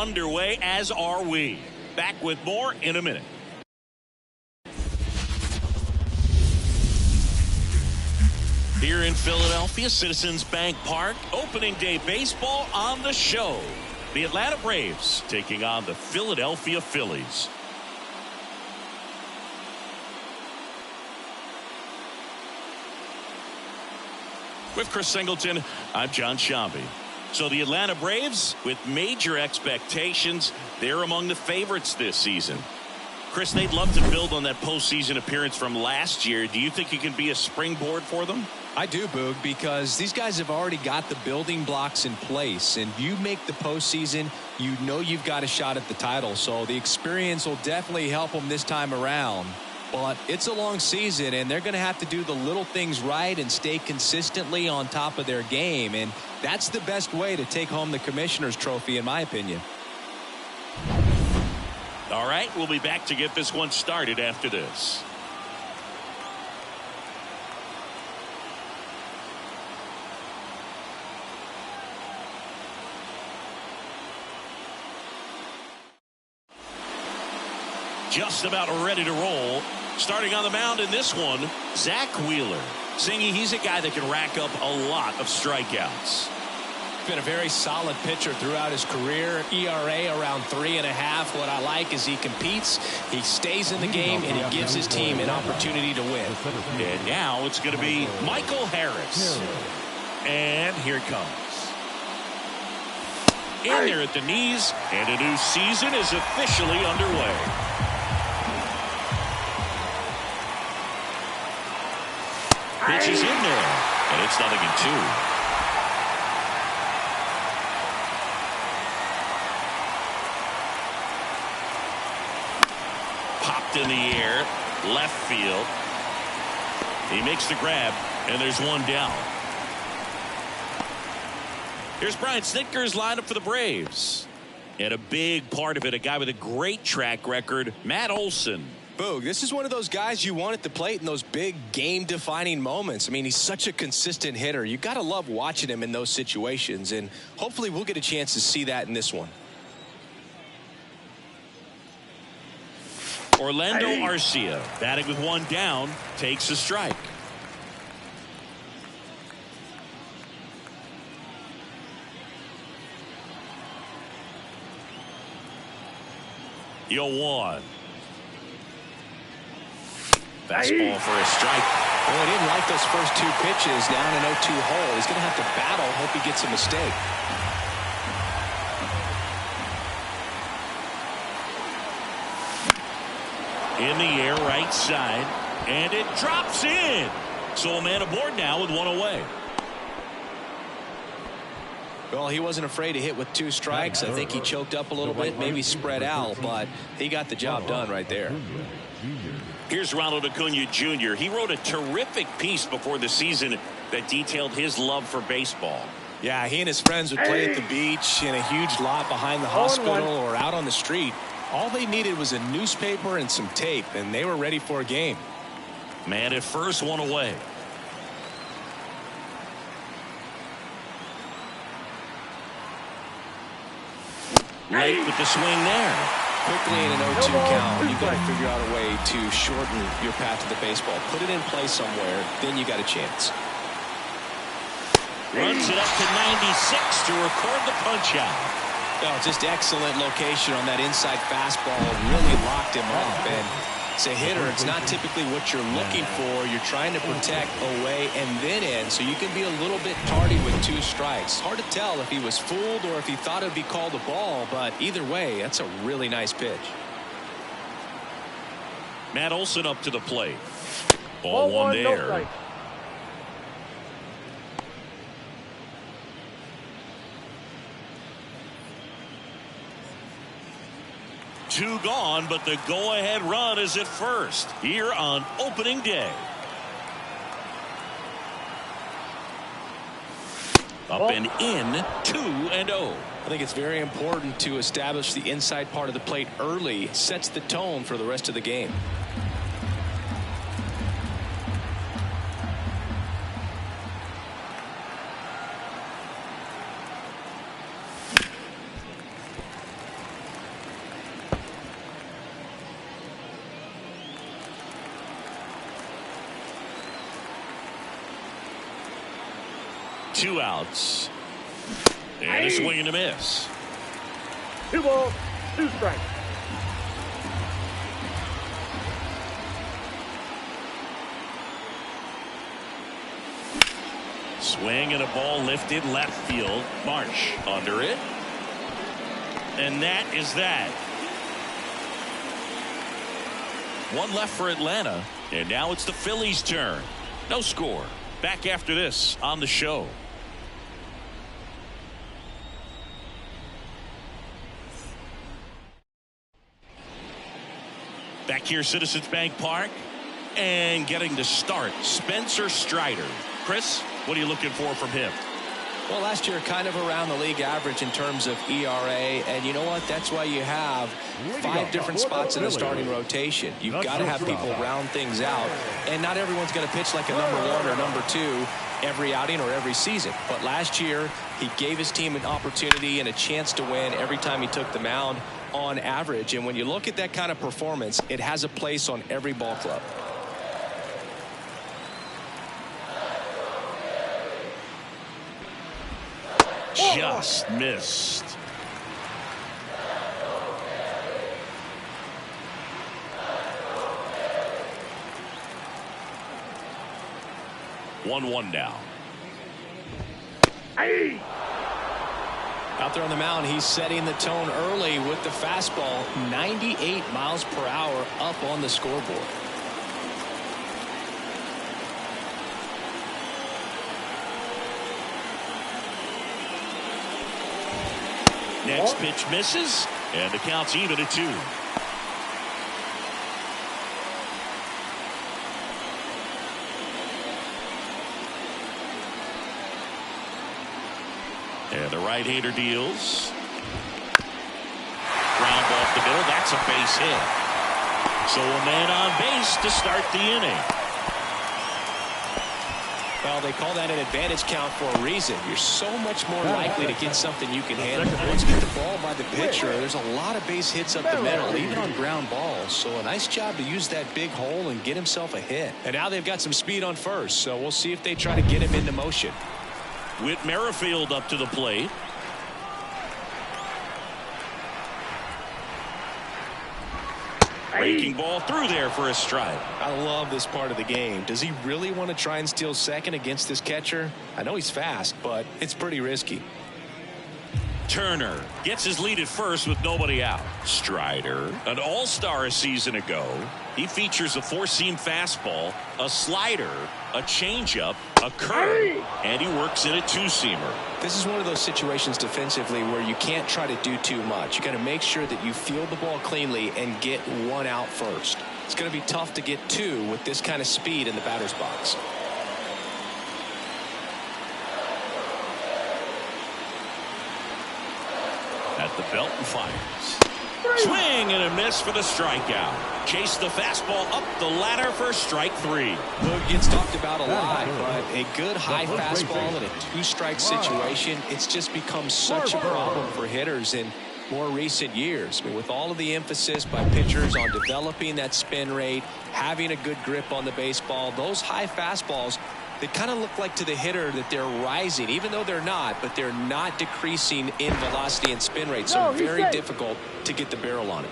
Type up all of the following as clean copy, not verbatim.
underway, as are we. Back with more in a minute. Here in Philadelphia, Citizens Bank Park, opening day baseball on the show. The Atlanta Braves taking on the Philadelphia Phillies. With Chris Singleton, I'm John Shambi. So the Atlanta Braves, with major expectations, they're among the favorites this season. Chris, they'd love to build on that postseason appearance from last year. Do you think it can be a springboard for them? I do, Boog, because these guys have already got the building blocks in place. And if you make the postseason, you know you've got a shot at the title. So the experience will definitely help them this time around. But it's a long season, and they're going to have to do the little things right and stay consistently on top of their game. And that's the best way to take home the Commissioner's Trophy, in my opinion. All right, we'll be back to get this one started after this. Just about ready to roll. Starting on the mound in this one, Zach Wheeler. Singy, he's a guy that can rack up a lot of strikeouts. Been a very solid pitcher throughout his career. ERA around 3.5. What I like is he competes, he stays in the game, and he gives his team an opportunity to win. And now it's going to be Michael Harris. And here it comes. In there at the knees, and a new season is officially underway. Pitch is in there, and it's 0-2. Popped in the air, left field. He makes the grab, and there's one down. Here's Brian Snitker's lineup for the Braves. And a big part of it, a guy with a great track record, Matt Olson. Boog, this is one of those guys you want at the plate in those big game-defining moments. I mean, he's such a consistent hitter. You got to love watching him in those situations, and hopefully we'll get a chance to see that in this one. Orlando Arcia, batting with one down, takes a strike. Yo, one. Fastball for a strike. Well, he didn't like those first two pitches down an 0-2 hole. He's going to have to battle. Hope he gets a mistake. In the air, right side, and it drops in. So a man aboard now with one away. Well, he wasn't afraid to hit with two strikes. I think he choked up a little bit, maybe spread out, but he got the job done right there. Here's Ronald Acuna Jr. He wrote a terrific piece before the season that detailed his love for baseball. Yeah, he and his friends would play at the beach, in a huge lot behind the hospital, or out on the street. All they needed was a newspaper and some tape, and they were ready for a game. Man at first, one away. Late with the swing there. Quickly in an 0-2 count, you've got to figure out a way to shorten your path to the baseball. Put it in play somewhere, then you got a chance. Runs it up to 96 to record the punch out. Oh, just excellent location on that inside fastball. Really locked him up. And as a hitter, it's not typically what you're looking for. You're trying to protect away and then in, so you can be a little bit tardy with two strikes. Hard to tell if he was fooled or if he thought it would be called a ball, but either way, that's a really nice pitch. Matt Olson up to the plate. Ball one there. Two gone, but the go-ahead run is at first here on opening day. Up and in, 2-0. I think it's very important to establish the inside part of the plate early. It sets the tone for the rest of the game. 2 outs. And a swing and a miss. 2 balls, 2 strikes. Swing and a ball lifted left field. Marsh under it. And that is that. 1 left for Atlanta. And now it's the Phillies' turn. No score. Back after this on the show. Back here, Citizens Bank Park. And getting the start, Spencer Strider. Chris, what are you looking for from him? Well, last year kind of around the league average in terms of ERA, and you know what? That's why you have 5 different spots in the starting rotation. You've got to have people round things out, and not everyone's going to pitch like a number 1 or number 2 every outing or every season. But last year, he gave his team an opportunity and a chance to win every time he took the mound on average. And when you look at that kind of performance, it has a place on every ball club. Just missed. One now. Hey! Out there on the mound, he's setting the tone early with the fastball. 98 miles per hour up on the scoreboard. Next pitch misses, and the count's even at 2. And the right-hander deals. Ground ball off the middle. That's a base hit. So a man on base to start the inning. Well, they call that an advantage count for a reason. You're so much more likely to get something you can handle. Once you get the ball by the pitcher, there's a lot of base hits up the middle, even on ground balls. So a nice job to use that big hole and get himself a hit. And now they've got some speed on first, so we'll see if they try to get him into motion. Whit Merrifield up to the plate. Breaking ball through there for a strike. I love this part of the game. Does he really want to try and steal second against this catcher? I know he's fast, but it's pretty risky. Turner gets his lead at first with nobody out. Strider, an all-star a season ago. He features a 4-seam fastball, a slider, a changeup, a curve, and he works in a 2-seamer. This is one of those situations defensively where you can't try to do too much. You got to make sure that you field the ball cleanly and get 1 out first. It's going to be tough to get 2 with this kind of speed in the batter's box. At the belt and fires. Swing and a miss for the strikeout. Chase the fastball up the ladder for strike 3. It gets talked about a lot, but a good high fastball in a 2-strike situation, it's just become such a problem for hitters in more recent years. I mean, with all of the emphasis by pitchers on developing that spin rate, having a good grip on the baseball, those high fastballs, they kind of look like to the hitter that they're rising, even though they're not, but they're not decreasing in velocity and spin rate. So very difficult to get the barrel on it.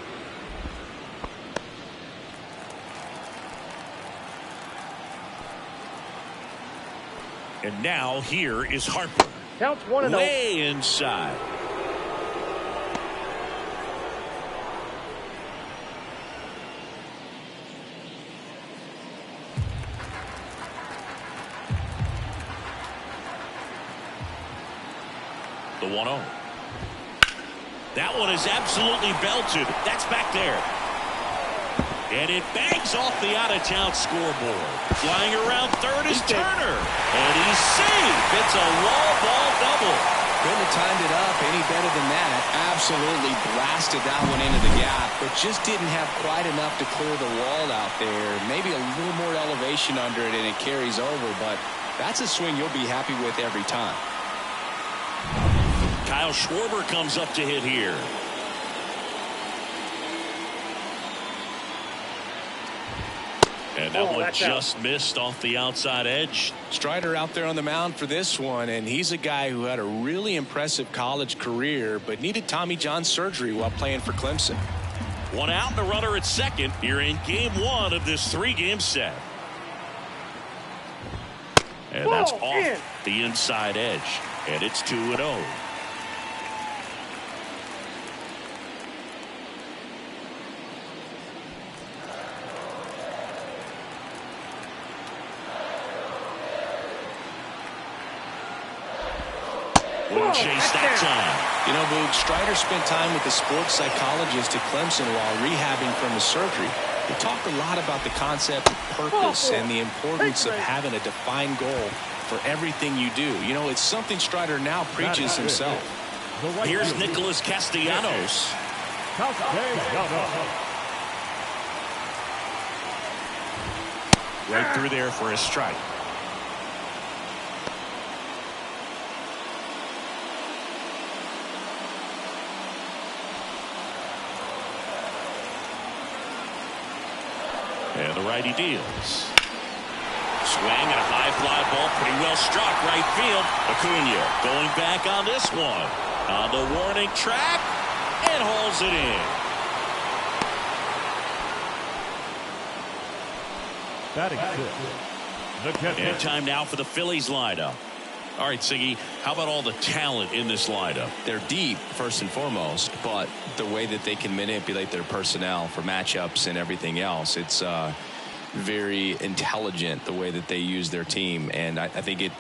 And now here is Harper. Counts 1-0. Way inside. The 1-0. That one is absolutely belted. That's back there. And it bangs off the out-of-town scoreboard. Flying around third is Turner. And he's safe. It's a wall ball double. Couldn't have timed it up any better than that. Absolutely blasted that one into the gap, but just didn't have quite enough to clear the wall out there. Maybe a little more elevation under it and it carries over, but that's a swing you'll be happy with every time. Kyle Schwarber comes up to hit here. And that one that's just missed off the outside edge. Strider out there on the mound for this one, and he's a guy who had a really impressive college career but needed Tommy John surgery while playing for Clemson. One out and a runner at second here in game one of this 3-game set. And that's off the inside edge. And it's 2-0. Wouldn't chase that time. You know, Boog, Strider spent time with the sports psychologist at Clemson while rehabbing from his surgery. We talked a lot about the concept of purpose and the importance of having a defined goal for everything you do. You know, it's something Strider now preaches himself. Here's Nicholas Castellanos. Right through there for a strike. And the righty deals. Swing and a high fly ball, pretty well struck right field. Acuna going back on this one. On the warning track and hauls it in. Batting fifth. And time now for the Phillies lineup. All right, Siggy, how about all the talent in this lineup? They're deep, first and foremost, but the way that they can manipulate their personnel for matchups and everything else, it's very intelligent the way that they use their team. And I think it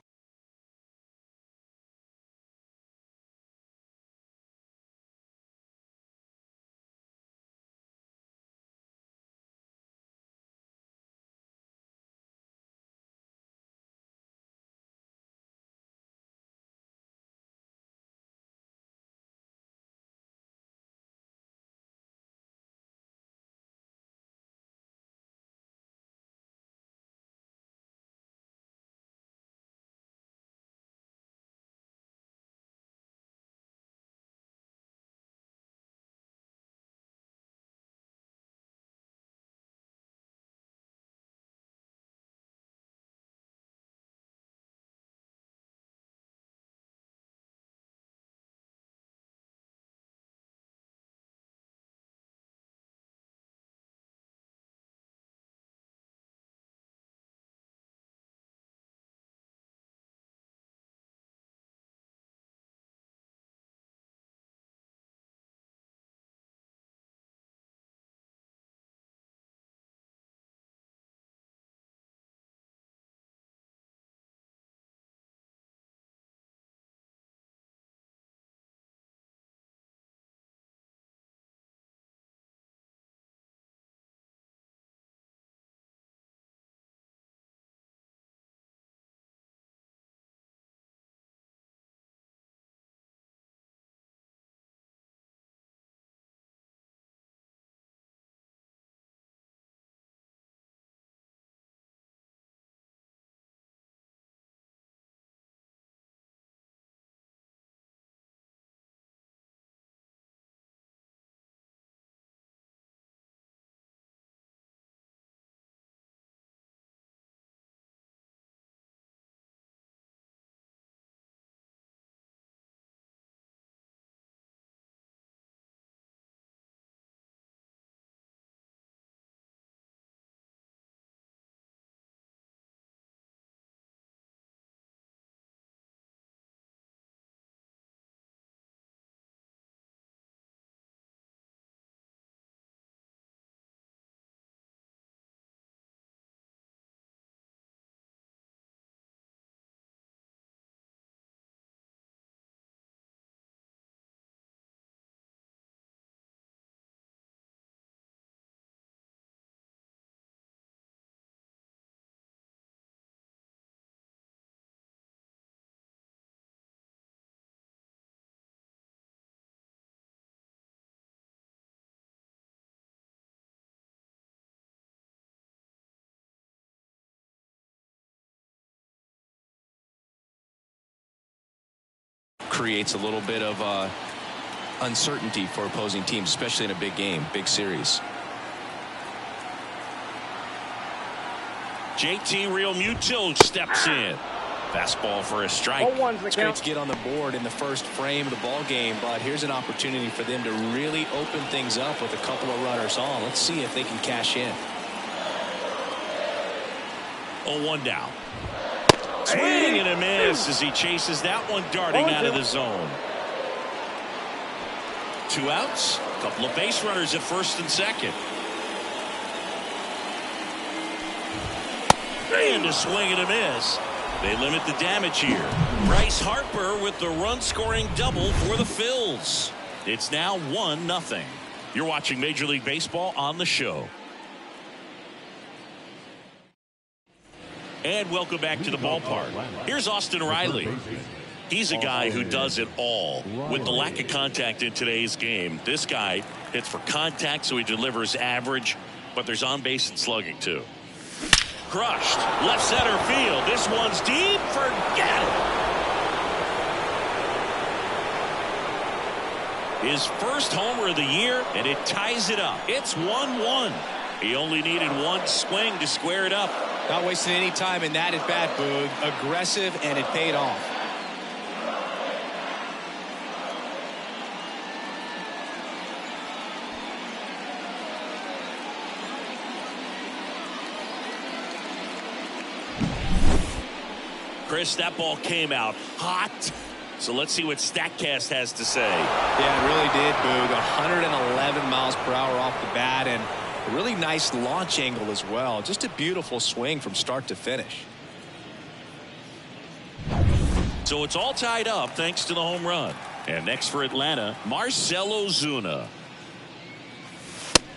creates a little bit of uncertainty for opposing teams, especially in a big game, big series. JT Realmuto steps in. Fastball for a strike. 0-1's the It's great count. to get on the board in the first frame of the ball game, but here's an opportunity for them to really open things up with a couple of runners on. Let's see if they can cash in. 0-1 down. Swing and a miss as he chases that one darting out of the zone. 2 outs. A couple of base runners at first and second. And a swing and a miss. They limit the damage here. Bryce Harper with the run-scoring double for the Phils. It's now 1-0. You're watching Major League Baseball on the show. And welcome back to the ballpark. Here's Austin Riley. He's a guy who does it all. With the lack of contact in today's game, this guy hits for contact, so he delivers average, but there's on-base and slugging too. Crushed. Left center field. This one's deep. Forget it. His first homer of the year, and it ties it up. It's 1-1. He only needed one swing to square it up. Not wasting any time in that at bat, Boog. Aggressive, and it paid off. Chris, that ball came out hot. So let's see what StatCast has to say. Yeah, it really did, Boog. 111 miles per hour off the bat, and a really nice launch angle as well. Just a beautiful swing from start to finish. So it's all tied up thanks to the home run. And next for Atlanta, Marcell Ozuna.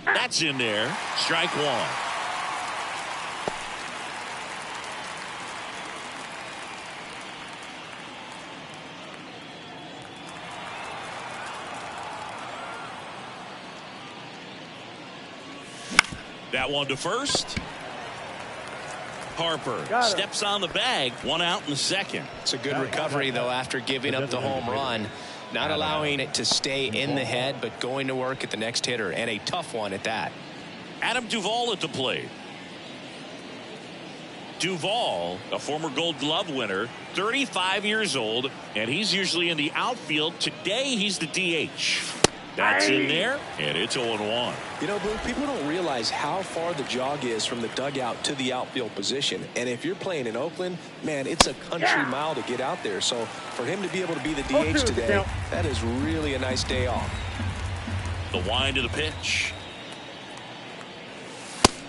That's in there. Strike one. That one to first. Harper steps on the bag. 1 out in the second. It's a good recovery, though, after giving up the home run. Not allowing it to stay in the head, but going to work at the next hitter, and a tough one at that. Adam Duvall at the plate. Duvall, a former Gold Glove winner, 35 years old, and he's usually in the outfield. Today, he's the DH. That's in there, and it's 0-1. You know, Boog, people don't realize how far the jog is from the dugout to the outfield position. And if you're playing in Oakland, man, it's a country mile to get out there. So for him to be able to be the DH today, that is really a nice day off. The wind of the pitch.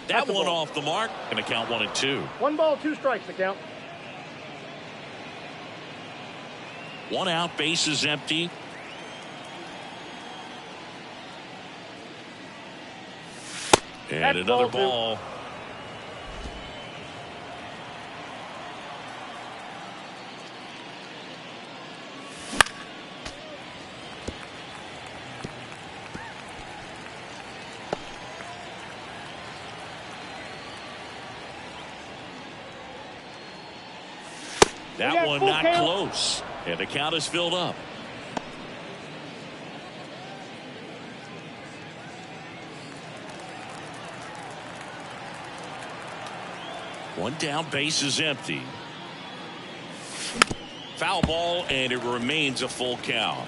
That one off the mark. Going to count 1-2. 1 ball, 2 strikes the count. 1 out, bases empty. And That's another ball ball. That one not close. And the count is filled up. One down, base is empty. Foul ball, and it remains a full count.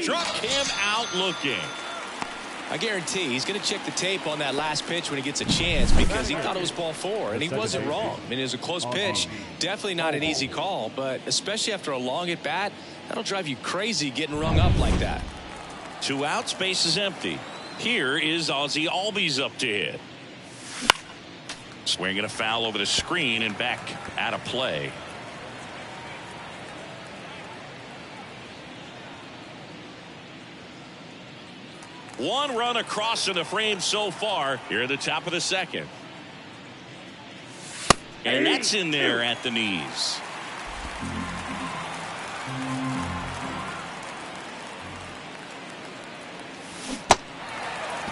Struck him out looking. I guarantee he's going to check the tape on that last pitch when he gets a chance, because he thought it was ball 4, and he wasn't wrong. I mean, it was a close pitch. Definitely not an easy call, but especially after a long at bat, that'll drive you crazy getting rung up like that. 2 outs, base is empty. Here is Ozzie Albies up to hit. Swinging a foul over the screen and back out of play. One run across in the frame so far here at the top of the second. And that's in there at the knees.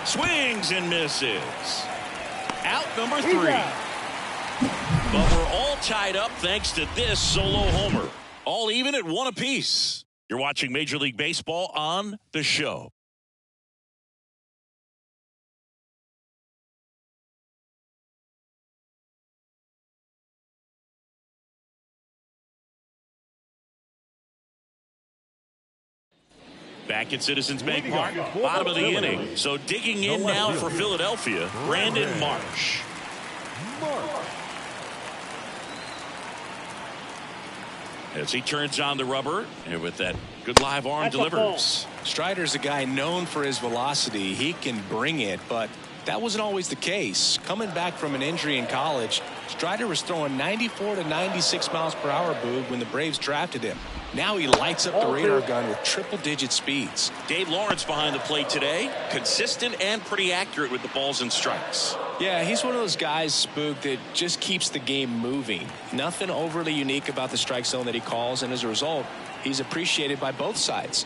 Swings and misses. Out number 3. But we're all tied up thanks to this solo homer. All even at 1 apiece. You're watching Major League Baseball on The Show. Back at Citizens Bank Park, bottom of the inning. So digging in now for Philadelphia, Brandon Marsh. As he turns on the rubber, and with that good live arm delivers. Strider's a guy known for his velocity. He can bring it, but that wasn't always the case. Coming back from an injury in college, Strider was throwing 94 to 96 miles per hour, Boog, when the Braves drafted him. Now he lights up the radar gun with triple-digit speeds. Dave Lawrence behind the plate today. Consistent and pretty accurate with the balls and strikes. Yeah, he's one of those guys, Spook, that just keeps the game moving. Nothing overly unique about the strike zone that he calls, and as a result, he's appreciated by both sides.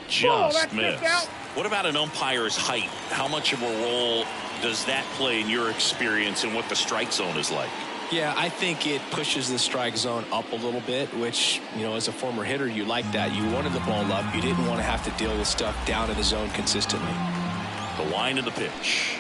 Just missed. What about an umpire's height? How much of a role does that play in your experience and what the strike zone is like? Yeah, I think it pushes the strike zone up a little bit, which, you know, as a former hitter, you like that. You wanted the ball up. You didn't want to have to deal with stuff down in the zone consistently. The line of the pitch.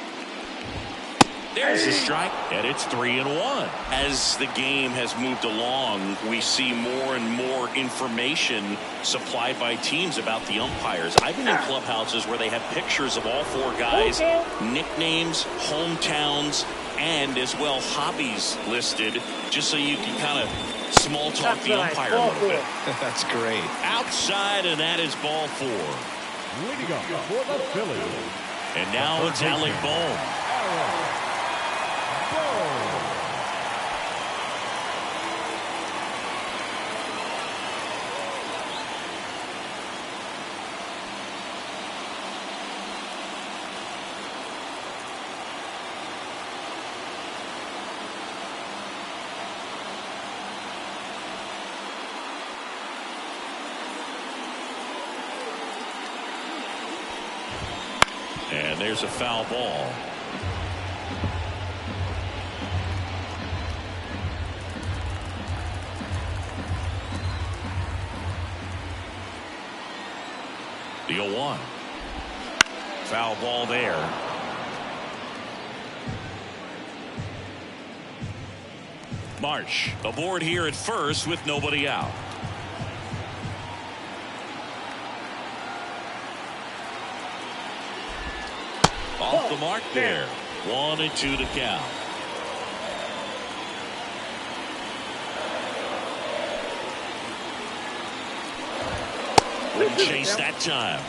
There's the strike, and it's 3-1. As the game has moved along, we see more and more information supplied by teams about the umpires. I've been in clubhouses where they have pictures of all four guys, nicknames, hometowns, and as well hobbies listed, just so you can kind of small talk the umpire a little bit. That's great. Outside, and that is ball 4. Leading up for the Phillies. And now it's Alec Bohm. And there's a foul ball. The 0-1. Foul ball there. Marsh aboard here at first with nobody out. Off the mark there. 1-2 to count. Wouldn't chase that time.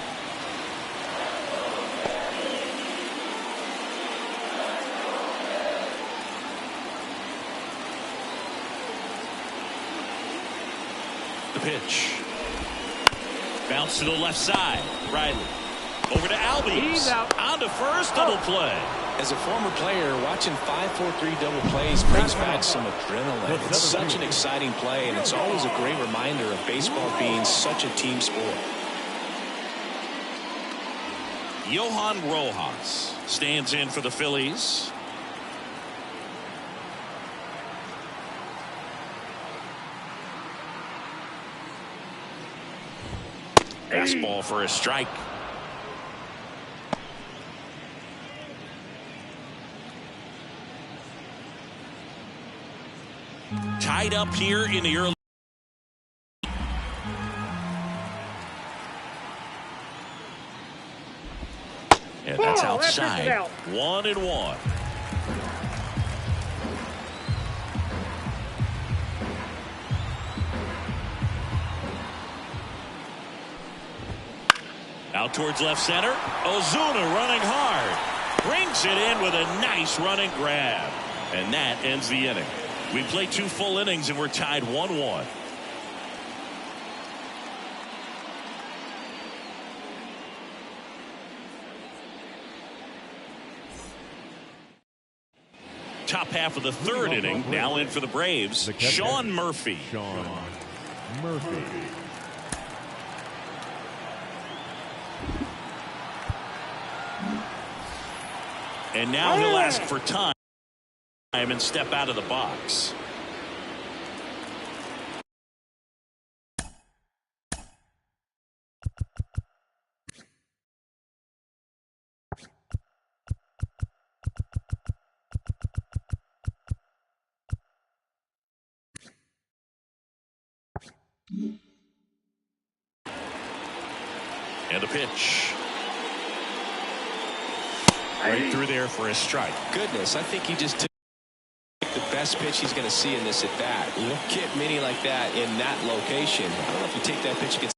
The pitch. Bounce to the left side. Riley. Over to Albies. On to first, double play. As a former player, watching 5-4-3 double plays brings back some adrenaline. It's such an exciting play, and it's always a great reminder of baseball being such a team sport. Johan Rojas stands in for the Phillies. Fastball for a strike. Tied up here in the early. And that's outside. 1-1. Out towards left center. Ozuna running hard. Brings it in with a nice running grab. And that ends the inning. We played 2 full innings and we're tied 1-1. Top half of the 3rd inning. Now in for the Braves, Sean Murphy. Sean Murphy. And now he'll ask for time and step out of the box. And the pitch. Right through there for a strike. Goodness, I think he just took the best pitch he's going to see in this at bat. Look at Minnie like that in that location. I don't know if you take that pitch against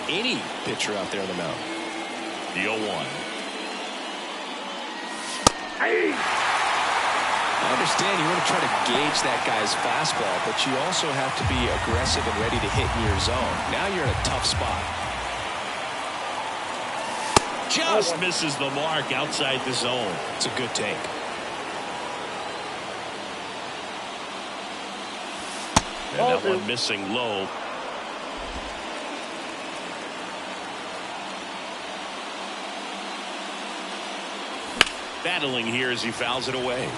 any pitcher out there on the mound. The 0-1. I understand you want to try to gauge that guy's fastball, but you also have to be aggressive and ready to hit in your zone. Now you're in a tough spot. Just misses the mark outside the zone. It's a good take. And that one missing low. Battling here as he fouls it away.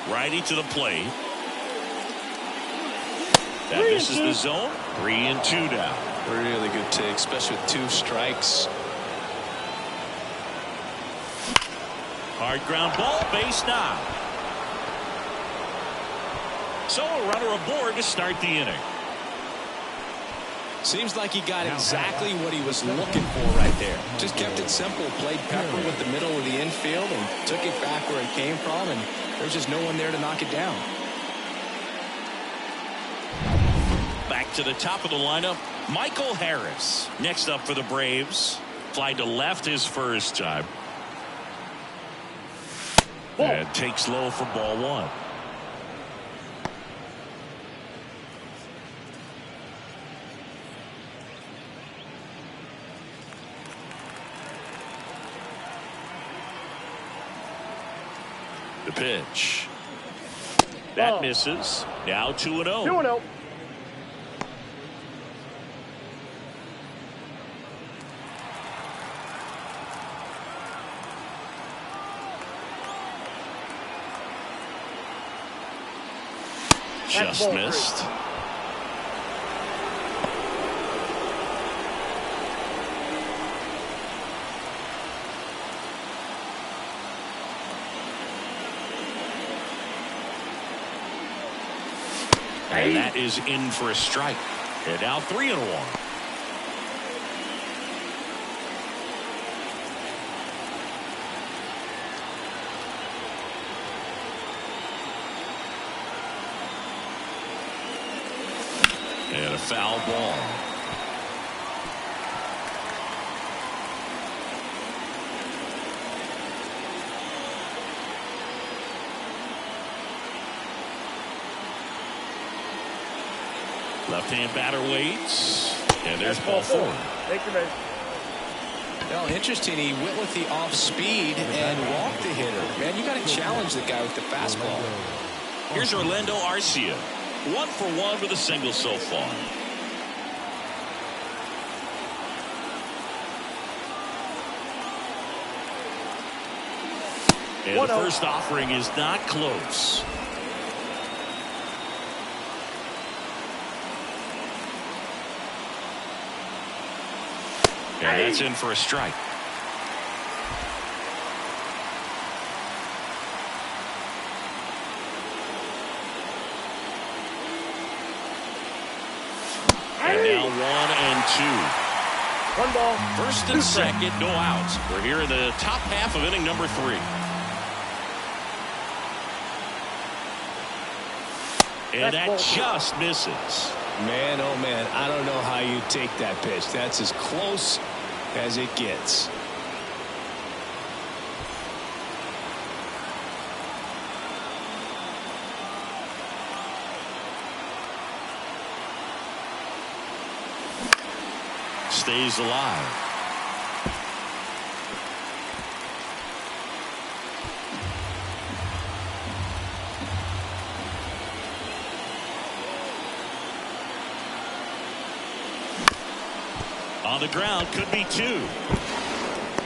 Righty to the plate. That misses the zone. 3-2 now. Really good take, especially with 2 strikes. Hard ground ball, base now. So a runner aboard to start the inning. Seems like he got exactly what he was looking for right there. Just kept it simple, played pepper with the middle of the infield and took it back where it came from, and there's just no one there to knock it down. Back to the top of the lineup, Michael Harris. Next up for the Braves. Fly to left his first time. And takes low for ball 1. The pitch. That misses. Now 2-0. 2-0. Just missed. And that is in for a strike. And now 3-1. And a foul ball. Left-hand batter waits. And there's ball 4. Take your base. Well, interesting. He went with the off speed and walked the hitter. Man, you got to challenge the guy with the fastball. Here's Orlando Arcia. 1 for 1 with a single so far. And the first offering is not close. And that's in for a strike. And now 1 and 2. 1 ball. First and second, no outs. We're here in the top half of inning number 3. And that just misses. Man, oh man, I don't know how you take that pitch. That's as close as it gets. Stays alive. On the ground, could be 2.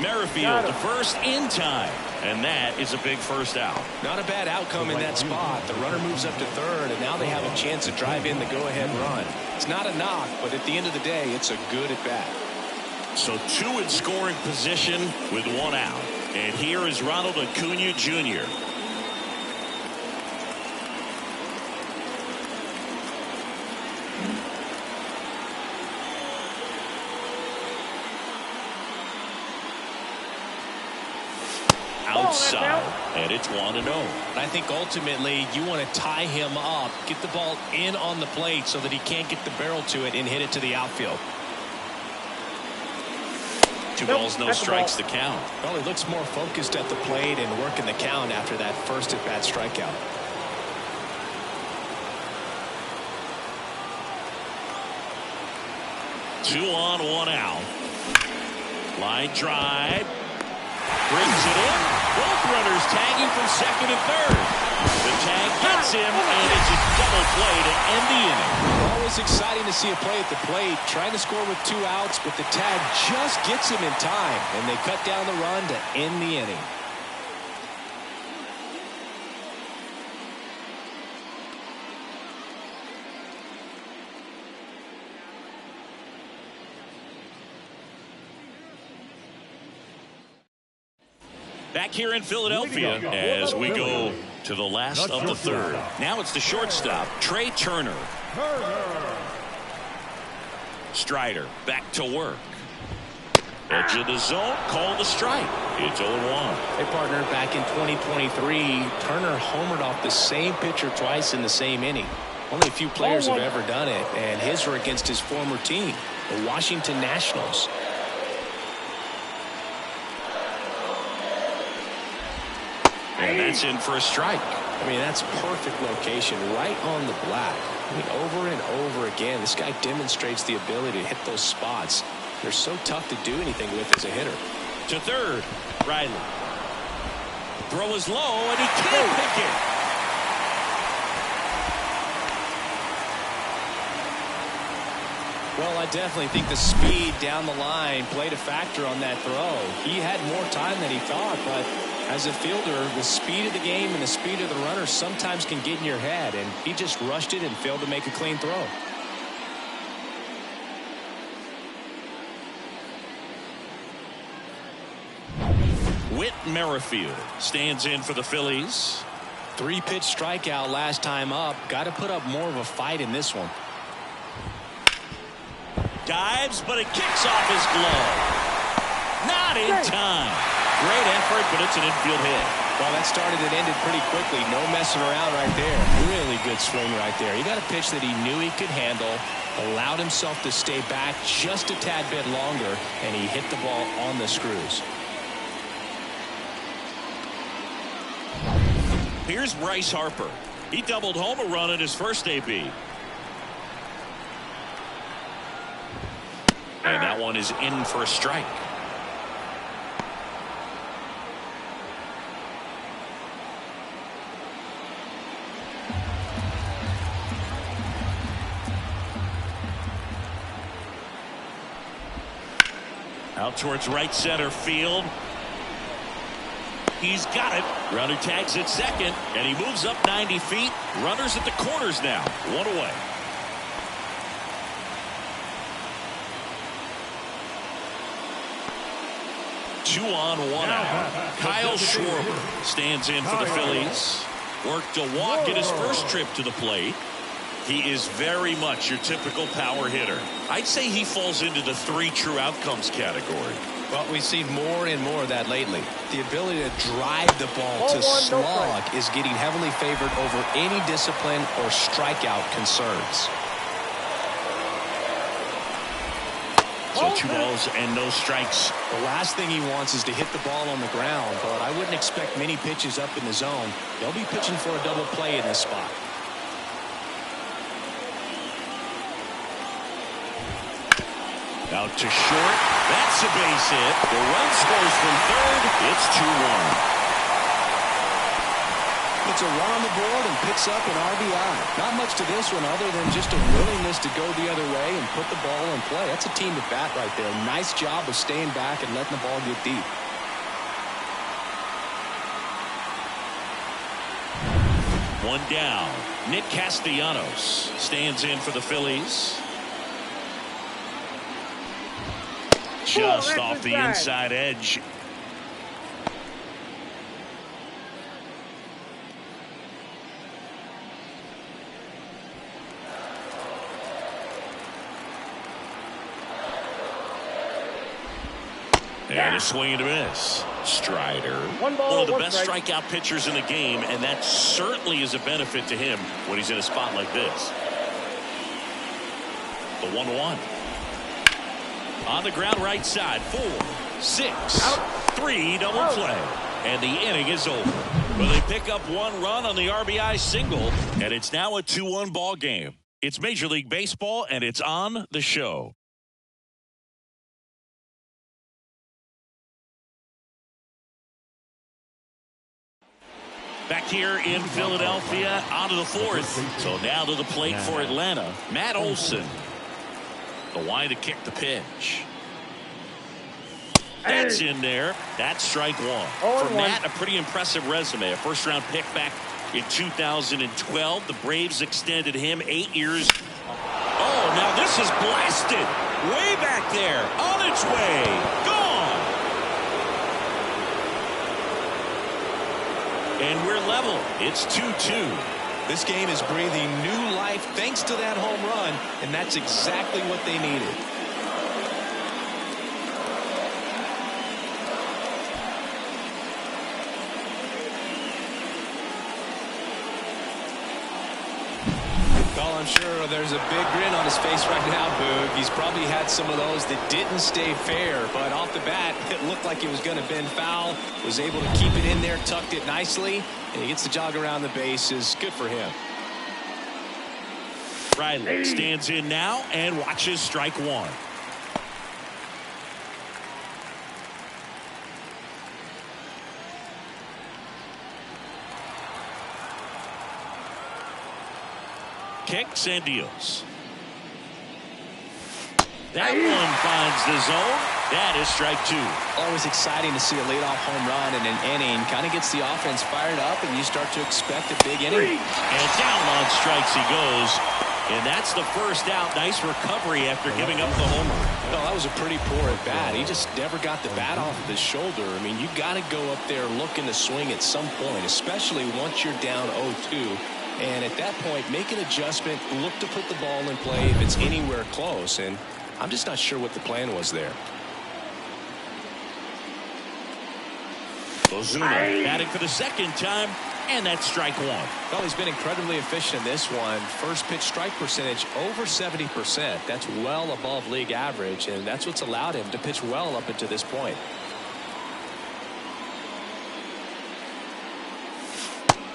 Merrifield to first in time. And that is a big first out. Not a bad outcome in that spot. The runner moves up to third, and now they have a chance to drive in the go-ahead run. It's not a knock, but at the end of the day, it's a good at-bat. So 2 in scoring position with 1 out. And here is Ronald Acuna Jr. Outside, and it's 1-0. I think ultimately you want to tie him up, get the ball in on the plate so that he can't get the barrel to it and hit it to the outfield. 2 balls, no strikes to count. Well, he looks more focused at the plate and working the count after that first at-bat strikeout. Two on, 1 out. Line drive. Brings it in. Both runners tagging from second and third. The tag gets him, and it's a double play to end the inning. Always exciting to see a play at the plate. Trying to score with 2 outs, but the tag just gets him in time, and they cut down the run to end the inning. Back here in Philadelphia as we go to the last of the third. Now it's the shortstop, Trey Turner. Strider back to work. Edge of the zone, called a strike. It's 0-1. Hey, partner, back in 2023, Turner homered off the same pitcher twice in the same inning. Only a few players have ever done it, and his were against his former team, the Washington Nationals. And that's in for a strike. I mean, that's perfect location, right on the black. I mean, over and over again, this guy demonstrates the ability to hit those spots. They're so tough to do anything with as a hitter. To third, Riley. Throw is low, and he can't pick it. Well, I definitely think the speed down the line played a factor on that throw. He had more time than he thought, but as a fielder, the speed of the game and the speed of the runner sometimes can get in your head, and he just rushed it and failed to make a clean throw. Whit Merrifield stands in for the Phillies. 3-pitch strikeout last time up. Got to put up more of a fight in this one. Dives, but it kicks off his glove. Not in time. Great effort, but it's an infield hit. Well, that started and ended pretty quickly. No messing around right there. Really good swing right there. He got a pitch that he knew he could handle, allowed himself to stay back just a tad bit longer, and he hit the ball on the screws. Here's Bryce Harper. He doubled home a run in his first AB. And that one is in for a strike. Out towards right center field. He's got it. Runner tags at second, and he moves up 90 feet. Runners at the corners now. 1 away. Two on, 1 out. Kyle Schwarber stands in for the Phillies. Worked a walk in his first trip to the plate. He is very much your typical power hitter. I'd say he falls into the 3 true outcomes category. Well, we've seen more and more of that lately. The ability to drive the ball to slog is getting heavily favored over any discipline or strikeout concerns. So 2 balls and no strikes. The last thing he wants is to hit the ball on the ground, but I wouldn't expect many pitches up in the zone. They'll be pitching for a double play in this spot. Out to short. That's a base hit. The run scores from third. It's 2-1. It's a run on the board and picks up an RBI. Not much to this one other than just a willingness to go the other way and put the ball in play. That's a team at bat right there. Nice job of staying back and letting the ball get deep. One down. Nick Castellanos stands in for the Phillies. Just off the inside edge. And a swing and a miss. Strider, one of the one best strike. strikeout pitchers in the game, and that certainly is a benefit to him when he's in a spot like this. The 1-1. On the ground right side. 4, 6, 3 double play. And the inning is over. Well, they pick up one run on the RBI single, and it's now a 2-1 ball game. It's Major League Baseball, and it's on the show. Back here in Philadelphia, onto the fourth. So now to the plate for Atlanta, Matt Olson. The wide to kick the pitch. That's in there. That's strike one. For Matt, a pretty impressive resume. A first-round pick back in 2012. The Braves extended him 8 years. Oh, now this is blasted. Way back there. On its way. Gone. And we're level. It's 2-2. This game is breathing new life thanks to that home run, and that's exactly what they needed. Well, I'm sure there's a big grin on his face right now, Boog. He's probably had some of those that didn't stay fair, but off the bat, it looked like it was going to bend foul. Was able to keep it in there, tucked it nicely, and he gets the jog around the bases. Good for him. Riley stands in now and watches strike one. Kicks and deals. That one finds the zone. That is strike two. Always exciting to see a leadoff home run in an inning. Kind of gets the offense fired up, and you start to expect a big inning. And down on strikes he goes. And that's the first out. Nice recovery after giving up the homer. No, that was a pretty poor at bat. He just never got the bat off of his shoulder. I mean, you got to go up there looking to swing at some point, especially once you're down 0-2. And at that point, make an adjustment, look to put the ball in play if it's anywhere close. And I'm just not sure what the plan was there. Ozuna batting for the second time, and that's strike one. Well, he's been incredibly efficient in this one. First pitch strike percentage over 70%. That's well above league average, and that's what's allowed him to pitch well up until this point.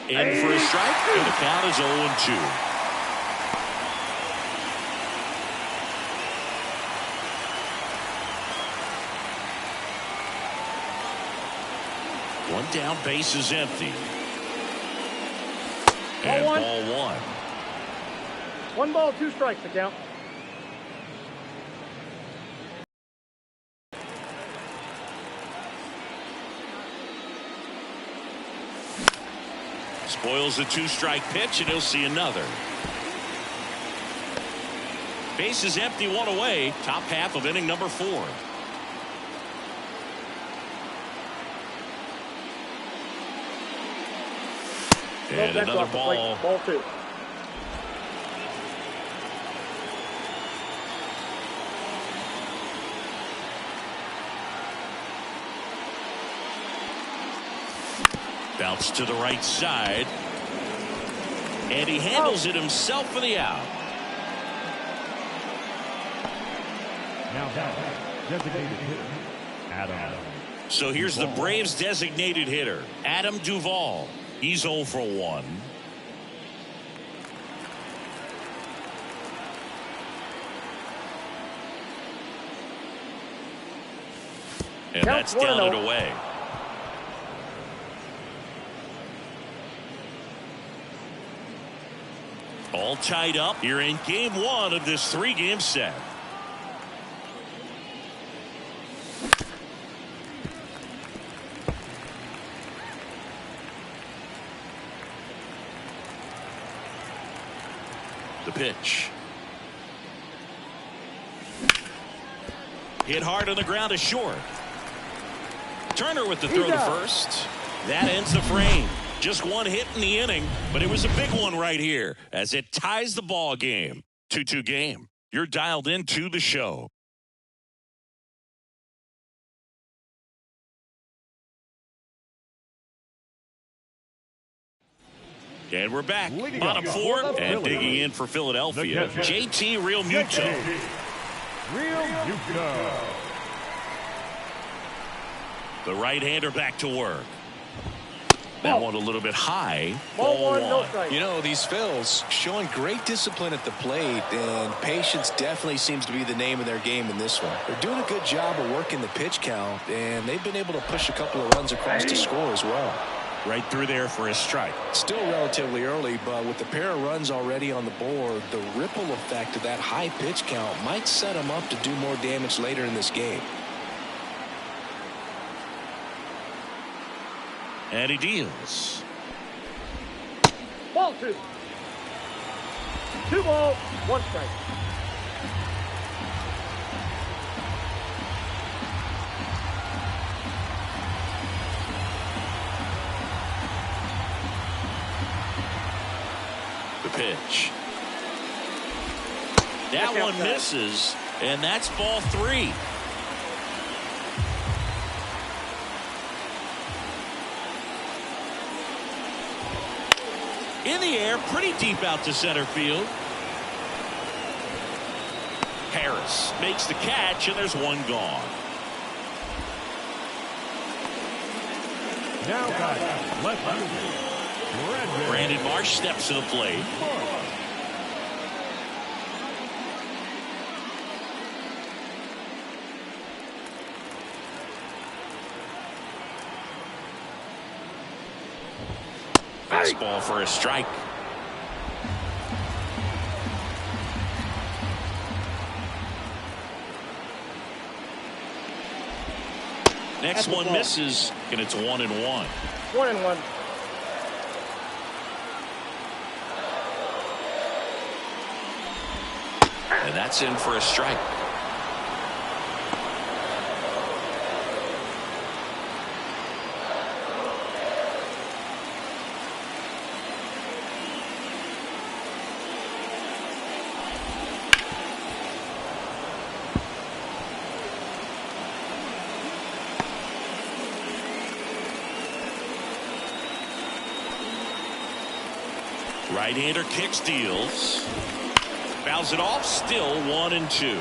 In for a strike, and the count is 0-2. One down, base is empty. And Ball one. 1 ball, 2 strikes to count. Spoils the 2-strike pitch, and he'll see another. Base is empty, 1 away. Top half of inning number 4. And another ball. Ball 2. Bounce to the right side. And he handles it himself for the out. Now that designated hitter, Adam. So here's the Braves designated hitter, Adam Duvall. He's 0 for 1. And that's down and away. All tied up here in game 1 of this 3-game set. The pitch. Hit hard on the ground to short. Turner with the throw to first. That ends the frame. Just one hit in the inning, but it was a big one right here as it ties the ball game. 2-2 game. You're dialed into the show. And we're back. Bottom four and digging in for Philadelphia. JT Realmuto. The right-hander back to work. That one a little bit high. Ball one, no strike. You know, these Phils showing great discipline at the plate, and patience definitely seems to be the name of their game in this one. They're doing a good job of working the pitch count, and they've been able to push a couple of runs across to score as well. Right through there for a strike. Still relatively early, but with the pair of runs already on the board, the ripple effect of that high pitch count might set them up to do more damage later in this game. And he deals. Ball two. 2 balls, 1 strike. The pitch. That one misses, and that's ball 3. In the air, pretty deep out to center field. Harris makes the catch, and there's one gone. Now batting, left fielder, Brandon Marsh steps to the plate. Fastball for a strike. Next one misses, and it's 1-1. 1-1. And that's in for a strike. Right-hander kicks, deals. Fouls it off, still 1-2.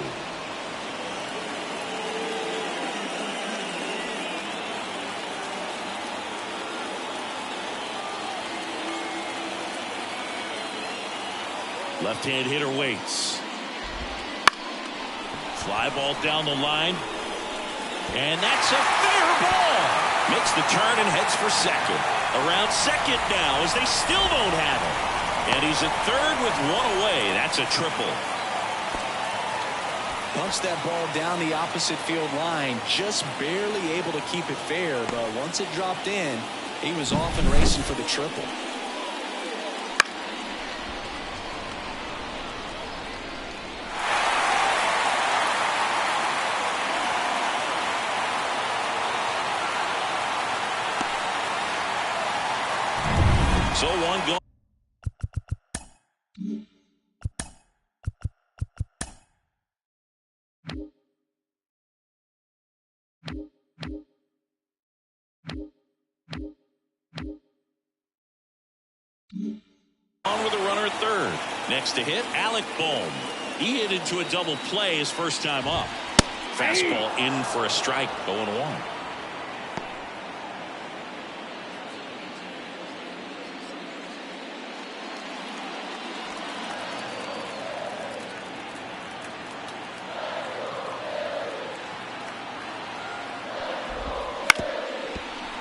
Left-hand hitter waits. Fly ball down the line. And that's a fair ball. Makes the turn and heads for second. Around second now as they still don't have it. And he's at third with 1 away. That's a triple. Punched that ball down the opposite field line, just barely able to keep it fair, but once it dropped in, he was off and racing for the triple. So one gone. On with a runner at third. Next to hit, Alec Bohm. He hit into a double play his first time up. Fastball in for a strike, 0-1.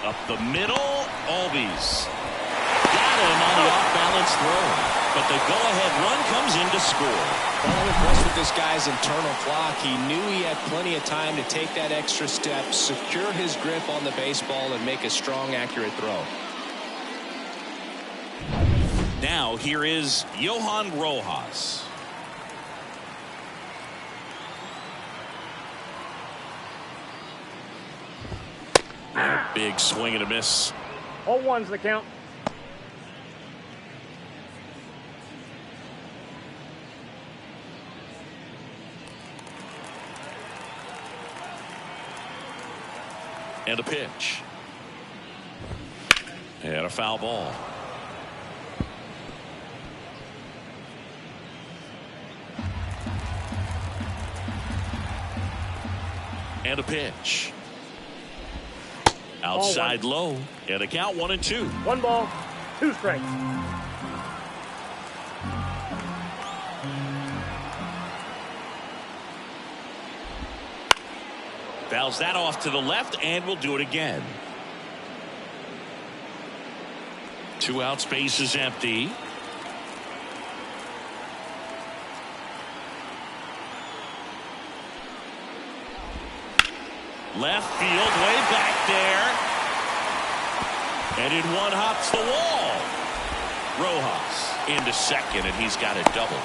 Up the middle, Albies. Got him on the off-balance throw. But the go-ahead run comes in to score. Well, impressed with this guy's internal clock. He knew he had plenty of time to take that extra step, secure his grip on the baseball, and make a strong, accurate throw. Now now, here is Johan Rojas. Big swing and a miss. 0-1's the count. And a pitch. And a foul ball. And a pitch. Outside low. And a count 1-2. 1 ball, 2 strikes. Fouls that off to the left, and we'll do it again. 2 outs, base is empty. Left field, way back there. And in one hops the wall. Rojas into second, and he's got a double.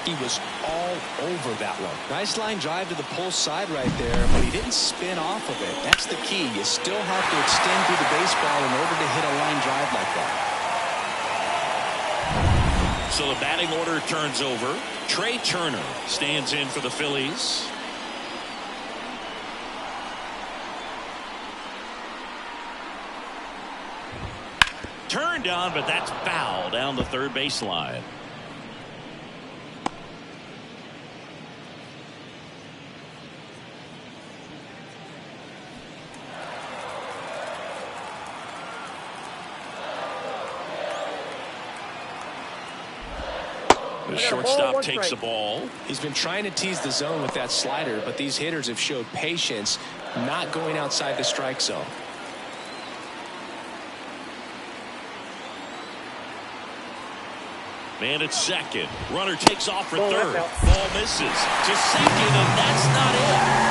He was all over that one. Nice line drive to the pull side right there, but he didn't spin off of it. That's the key. You still have to extend through the baseball in order to hit a line drive like that. So the batting order turns over. Trey Turner stands in for the Phillies. Turned on, but that's foul down the third baseline. The shortstop takes the ball. He's been trying to tease the zone with that slider, but these hitters have showed patience, not going outside the strike zone. Man at second. Runner takes off for third. Ball misses to second, and that's not it.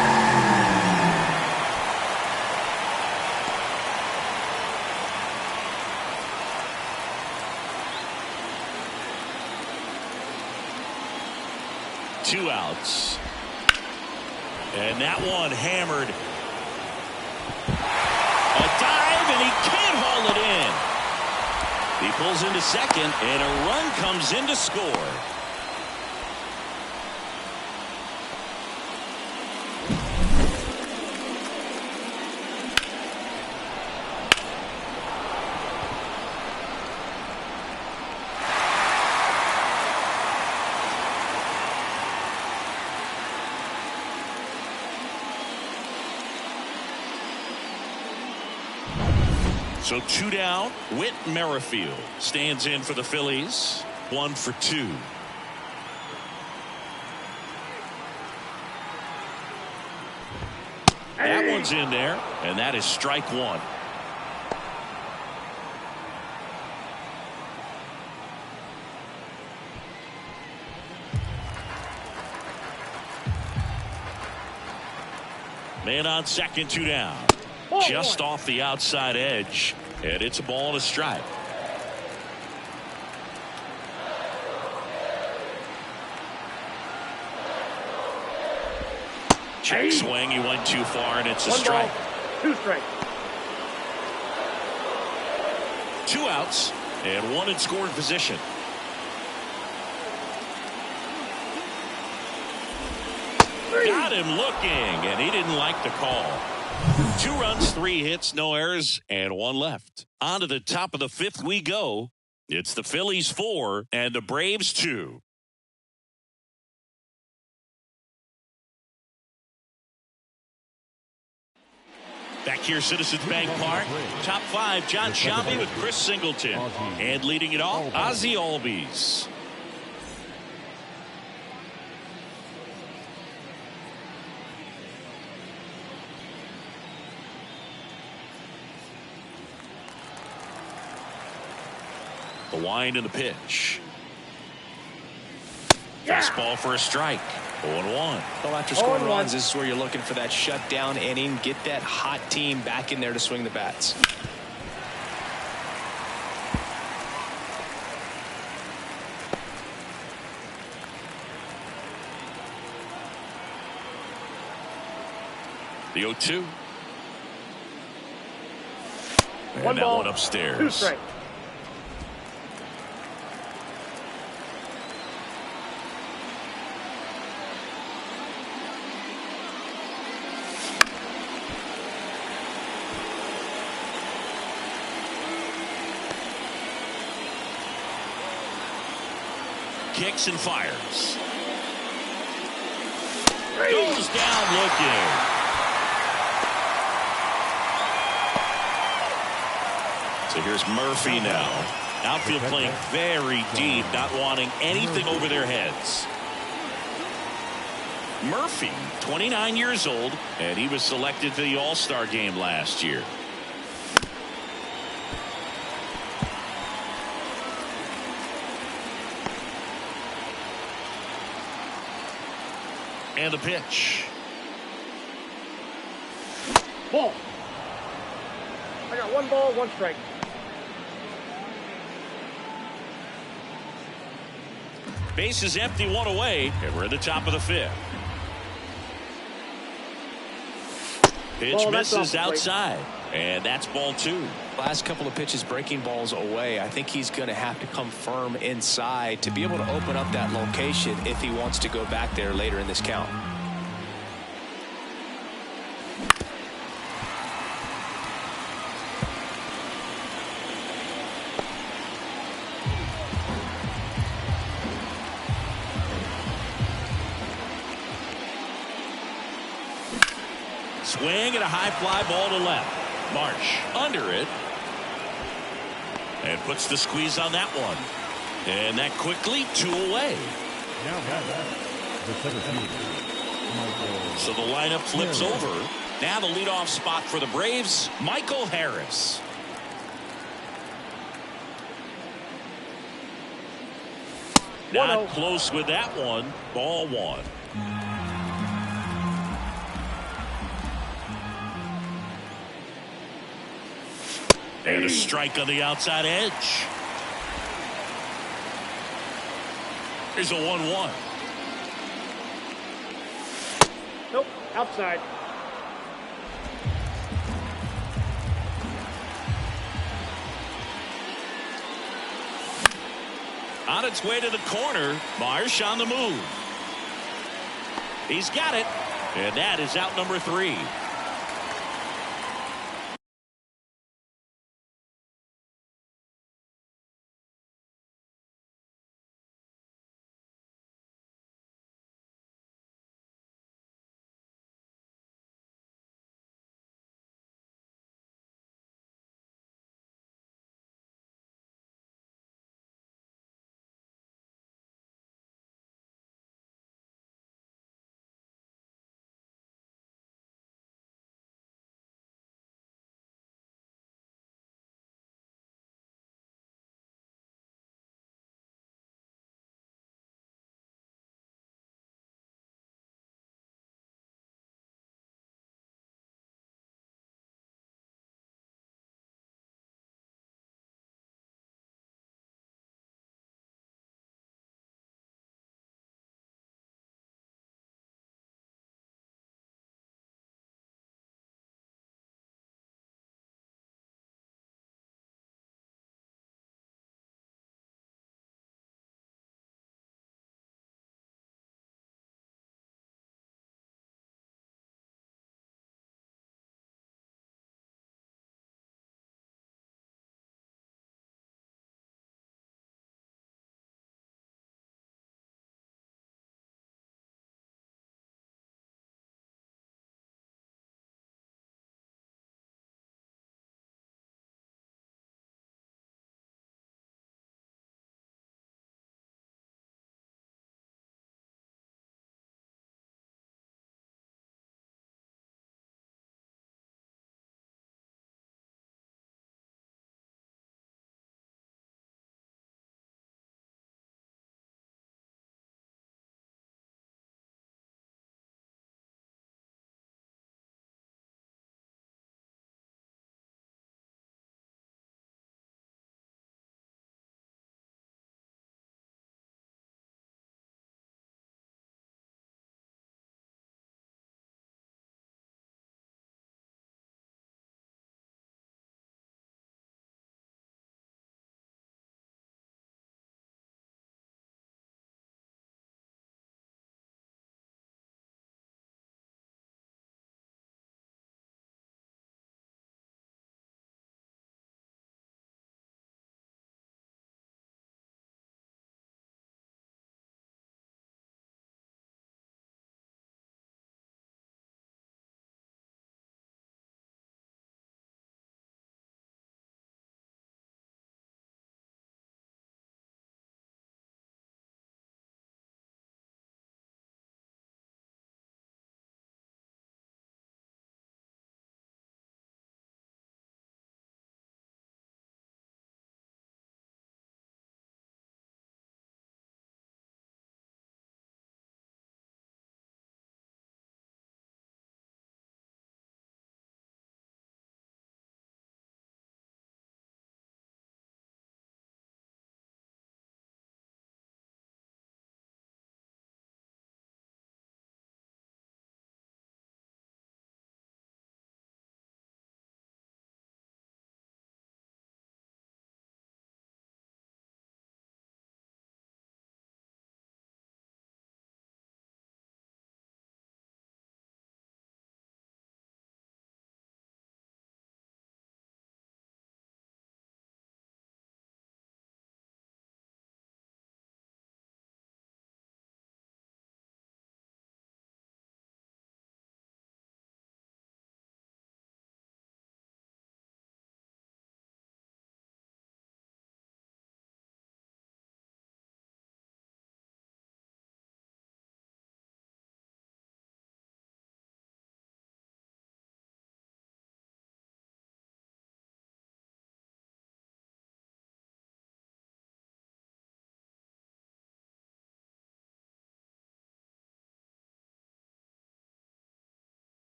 Two outs. And that one hammered. A dive, and he can't haul it in. He pulls into second, and a run comes in to score. So 2 down. Whit Merrifield stands in for the Phillies. 1 for 2. That one's in there, and that is strike 1. Man on second, 2 down. Just off the outside edge, and it's a ball and a strike. Check swing, he went too far, and it's a strike. 1 ball, 2 strikes. 2 outs, and 1 in scoring position. Got him looking, and he didn't like the call. 2 runs, 3 hits, no errors, and 1 left. On to the top of the 5th we go. It's the Phillies 4 and the Braves 2. Back here, Citizens Bank Park. Top 5, John Sciambi with Chris Singleton. And leading it off, Ozzie Albies. The wind and the pitch. Fastball for a strike. 0-1. Well, after scoring runs, this is where you're looking for that shutdown inning. Get that hot team back in there to swing the bats. The 0-2. And One that ball, one 2 upstairs. strikes. Kicks and fires. Goes down looking. So here's Murphy now. Outfield playing very deep, not wanting anything over their heads. Murphy, 29 years old, and he was selected for the All-Star game last year. And the pitch. Ball. I got 1 ball, 1 strike. Base is empty, 1 away, and we're at the top of the 5th. Pitch Ball, that's misses off, outside, and that's ball 2. Last couple of pitches breaking balls away. I think he's going to have to come firm inside to be able to open up that location if he wants to go back there later in this count. Swing and a high fly ball to left. Marsh under it. And puts the squeeze on that one. And that quickly 2 away. Now the center fielder, Michael. So the lineup flips over. Now the leadoff spot for the Braves, Michael Harris. Not close with that one. Ball 1. And a strike on the outside edge. Here's a 1-1. Nope, outside. On its way to the corner, Marsh on the move. He's got it, and that is out number 3.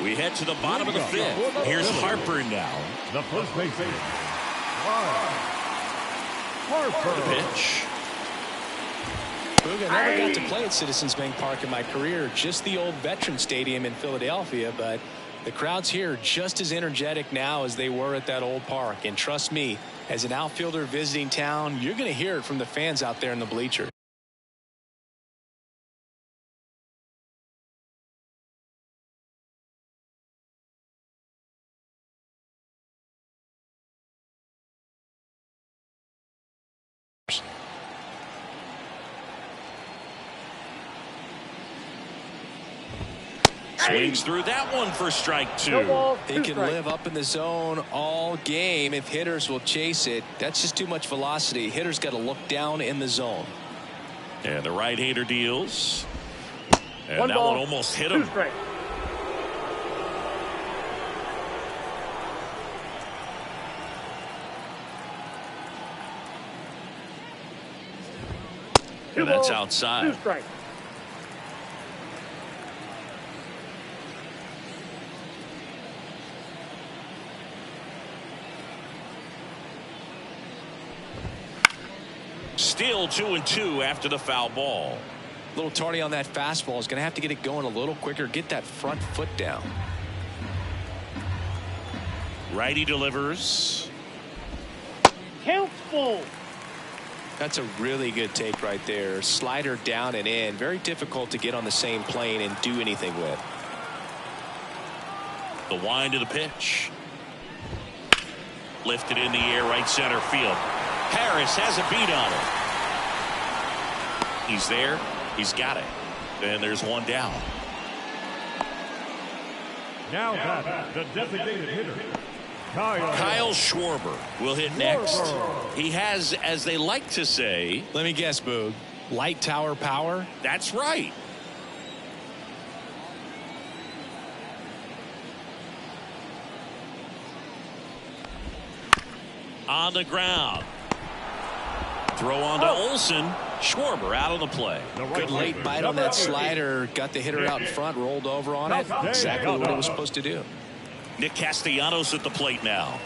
We head to the bottom of the fifth. Here's Harper now. The first baseman, Harper. The pitch. Boog, I never got to play at Citizens Bank Park in my career, just the old Veteran Stadium in Philadelphia, but the crowds here are just as energetic now as they were at that old park. And trust me, as an outfielder visiting town, you're going to hear it from the fans out there in the bleachers. Swings through that one for strike two. He can live up in the zone all game if hitters will chase it. That's just too much velocity. Hitters got to look down in the zone. And the right-hander deals. And that one almost hit him. And that's outside. Still 2-2 after the foul ball. A little tardy on that fastball. Is going to have to get it going a little quicker. Get that front foot down. Righty delivers. Count's full. That's a really good take right there. Slider down and in. Very difficult to get on the same plane and do anything with. The wind of the pitch. Lifted in the air, right center field. Harris has a beat on it. He's there. He's got it. And there's one down. Now back, the designated hitter, Kyle Schwarber will hit next. He has, as they like to say. Let me guess, Boog. Light tower power? That's right. On the ground. Throw on to Olsen. Schwarber out on the play. Good late bite on that slider. Got the hitter out in front, rolled over on it. Exactly what it was supposed to do. Nick Castellanos at the plate now.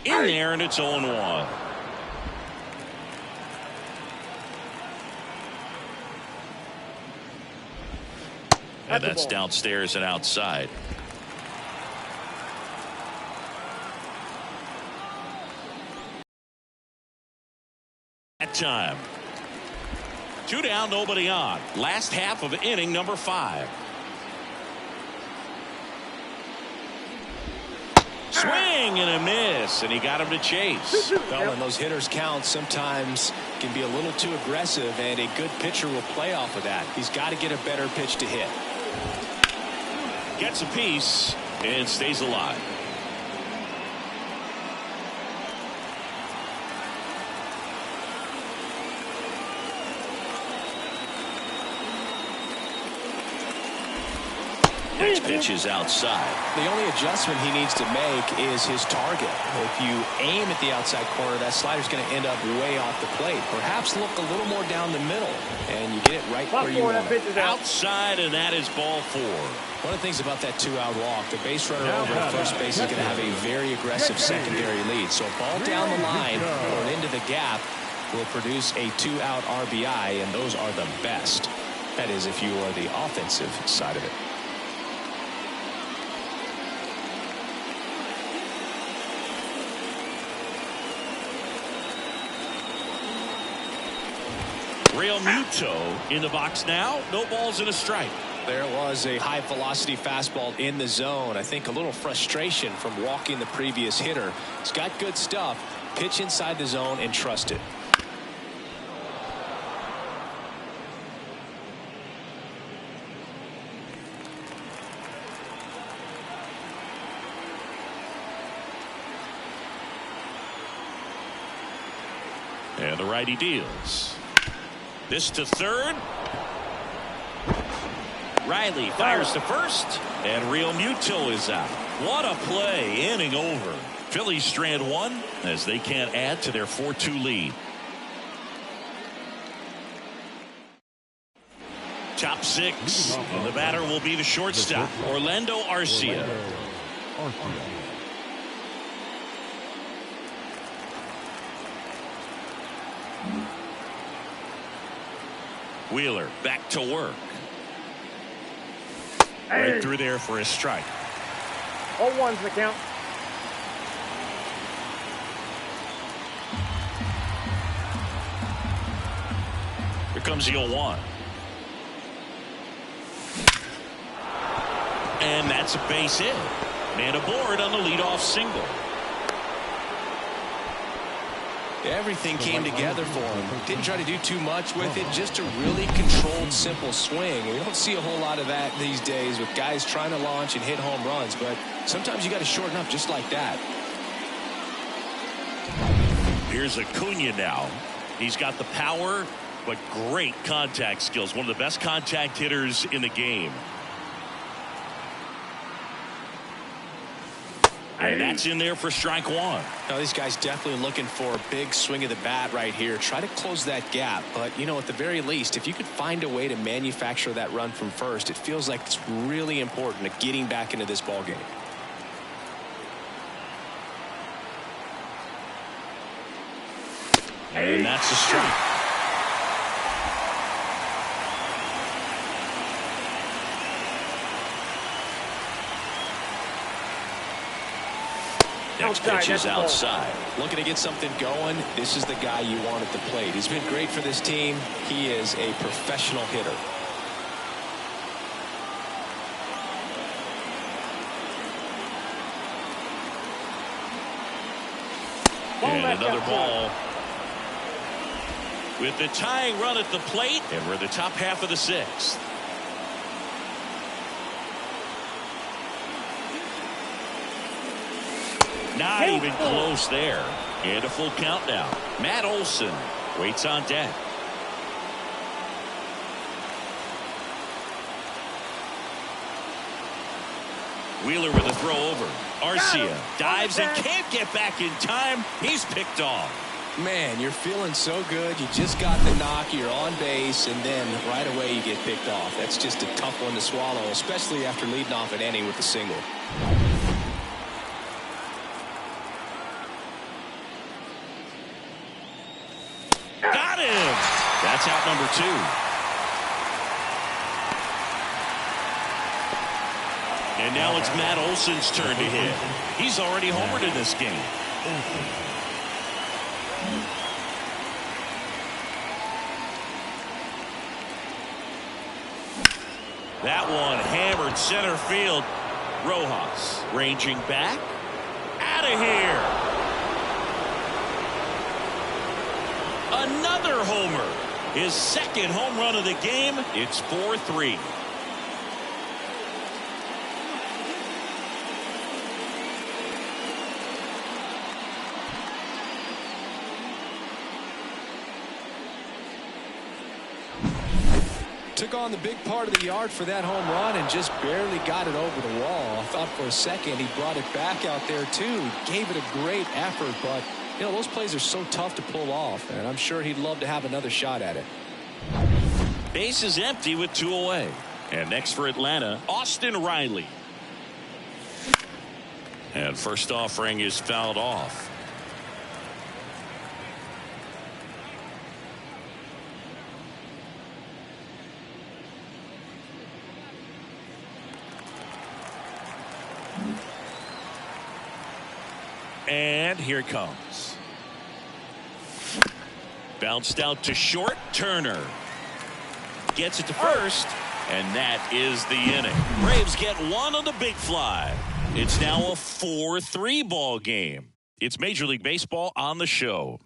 In there, and it's 0-1. And that's downstairs and outside. That time. 2 down, nobody on. Last half of inning number 5. Swing and a miss, and he got him to chase. Well, and those hitters count sometimes can be a little too aggressive, and a good pitcher will play off of that. He's got to get a better pitch to hit. Gets a piece and stays alive. Next pitch is outside. The only adjustment he needs to make is his target. If you aim at the outside corner, that slider's going to end up way off the plate. Perhaps look a little more down the middle, and you get it right where you want it. Outside, and that is ball 4. One of the things about that 2-out walk, the base runner over at first base is going to have a very aggressive secondary lead. So a ball down the line or into the gap will produce a 2-out RBI, and those are the best. That is, if you are the offensive side of it. Real Muto in the box now. No balls and a strike. There was a high velocity fastball in the zone. I think a little frustration from walking the previous hitter. He's got good stuff. Pitch inside the zone and trust it. And the righty deals. This to third. Riley fires to first, and Real Muto is out. What a play, inning over. Phillies strand one as they can't add to their 4-2 lead. Top six. And the batter will be the shortstop, Orlando Arcia. Wheeler back to work. Right through there for a strike. 0-1's the count. Here comes the 0-1. And that's a base hit. Man aboard on the leadoff single. Everything came together for him. Didn't try to do too much with it. Just a really controlled, simple swing. We don't see a whole lot of that these days with guys trying to launch and hit home runs. But sometimes you got to shorten up just like that. Here's Acuna now. He's got the power, but great contact skills. One of the best contact hitters in the game. And that's in there for strike one. Now, these guys definitely looking for a big swing of the bat right here. Try to close that gap. But, you know, at the very least, if you could find a way to manufacture that run from first, it feels like it's really important to getting back into this ball game. And that's a strike. Next pitch is outside. Looking to get something going. This is the guy you want at the plate. He's been great for this team. He is a professional hitter. And another ball. With the tying run at the plate, and we're the top half of the sixth. Not even close there. And a full count now. Matt Olson waits on deck. Wheeler with a throw over. Arcia dives and can't get back in time. He's picked off. Man, you're feeling so good. You just got the knock. You're on base, and then right away you get picked off. That's just a tough one to swallow, especially after leading off an inning with a single. Got him. That's out number two. And now it's Matt Olson's turn to hit. He's already homered in this game. That one hammered center field. Rojas ranging back. Out of here. Another homer. His second home run of the game. It's 4-3. Took on the big part of the yard for that home run and just barely got it over the wall. I thought for a second he brought it back out there too. Gave it a great effort, but you know those plays are so tough to pull off, and I'm sure he'd love to have another shot at it. Base is empty with 2 away. And next for Atlanta, Austin Riley. And first offering is fouled off. And here it comes. Bounced out to short. Turner gets it to first, and that is the inning. Braves get one on the big fly. It's now a 4-3 ball game. It's Major League Baseball on the show.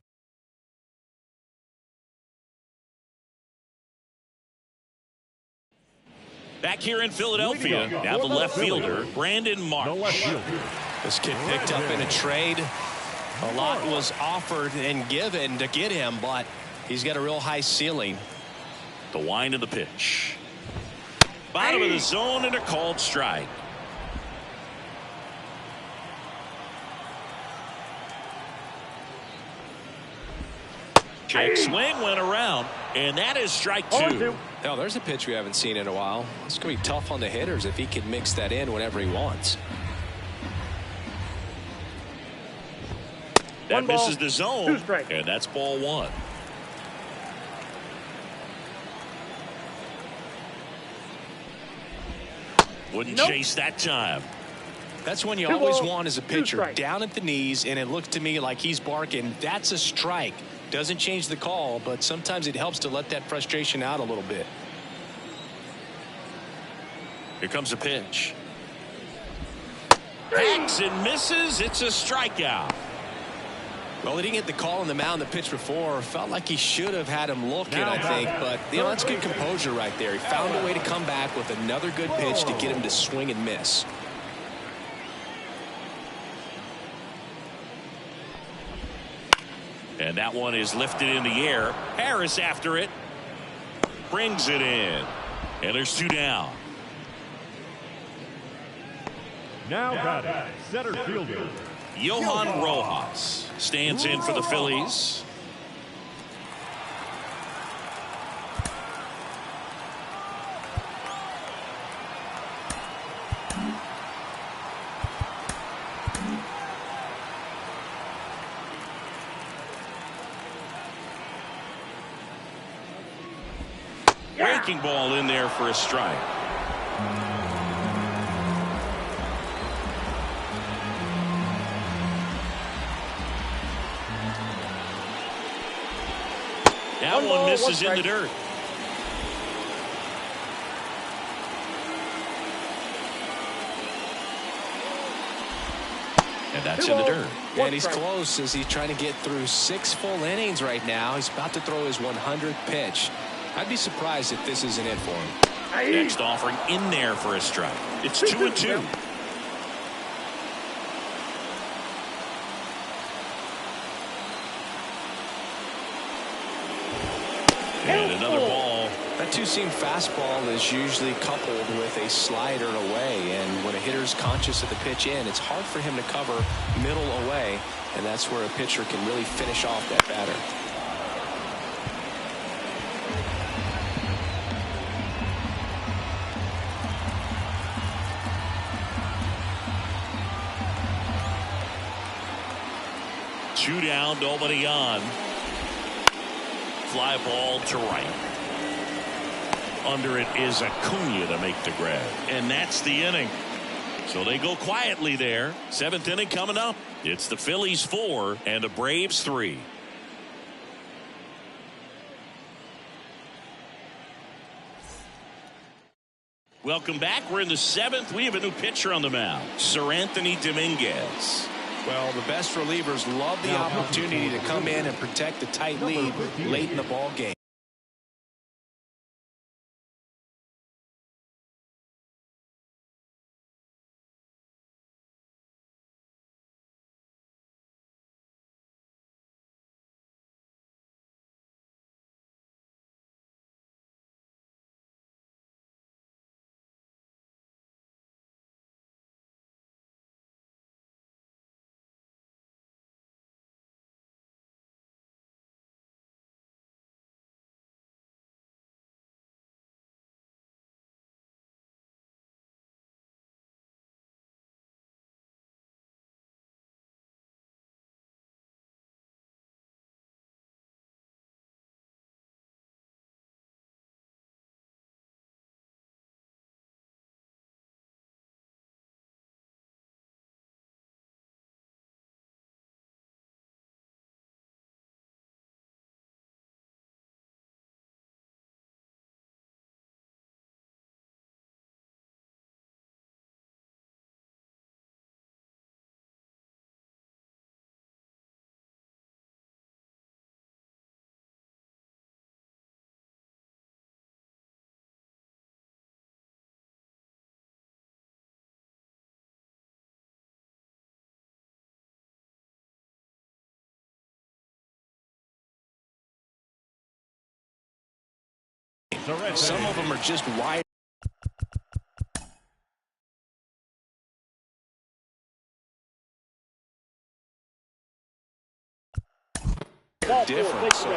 Back here in Philadelphia, now the left fielder, Brandon Marsh. This kid picked up in a trade. A lot was offered and given to get him, but he's got a real high ceiling. The wind of the pitch. Bottom of the zone and a called strike. check. Swing went around, and that is strike 2. 0-2. Now, there's a pitch we haven't seen in a while. It's going to be tough on the hitters if he can mix that in whenever he wants. That 1 ball, misses the 2 zone, strikes. and that's ball 1. Wouldn't Nope. chase that time. That's when you 2 always balls, want as a 2 pitcher, strikes. down at the knees, and it looked to me like he's barking. That's a strike. Doesn't change the call, but sometimes it helps to let that frustration out a little bit. Here comes a pitch. Hacks and misses. It's a strikeout. Well, he didn't get the call on the mound the pitch before. Felt like he should have had him looking, Now I think. back. But, that's good composure right there. He found a way to come back with another good pitch to get him to swing and miss. And that one is lifted in the air. Harris after it. Brings it in. And there's 2 down. Now batting, center fielder. Johan Rojas stands in for the Phillies. Breaking ball in there for a strike. That 1 one ball, misses 1 in the strike. dirt. And that's 2 in the balls, dirt. 1 And he's strike. close as he's trying to get through 6 full innings right now. He's about to throw his 100th pitch. I'd be surprised if this isn't it for him. Next offering in there for a strike. It's 2-2. And another ball. That two-seam fastball is usually coupled with a slider away, and when a hitter's conscious of the pitch in, it's hard for him to cover middle away, and that's where a pitcher can really finish off that batter. Two down, nobody on. Fly ball to right. Under it is Acuna to make the grab. And that's the inning. So they go quietly there. 7th inning coming up. It's the Phillies 4 and the Braves 3. Welcome back. We're in the 7th. We have a new pitcher on the mound. Seranthony Dominguez. Well, the best relievers love the opportunity to come in and protect the tight lead late in the ball game. Some of them are just wide. the difference. So.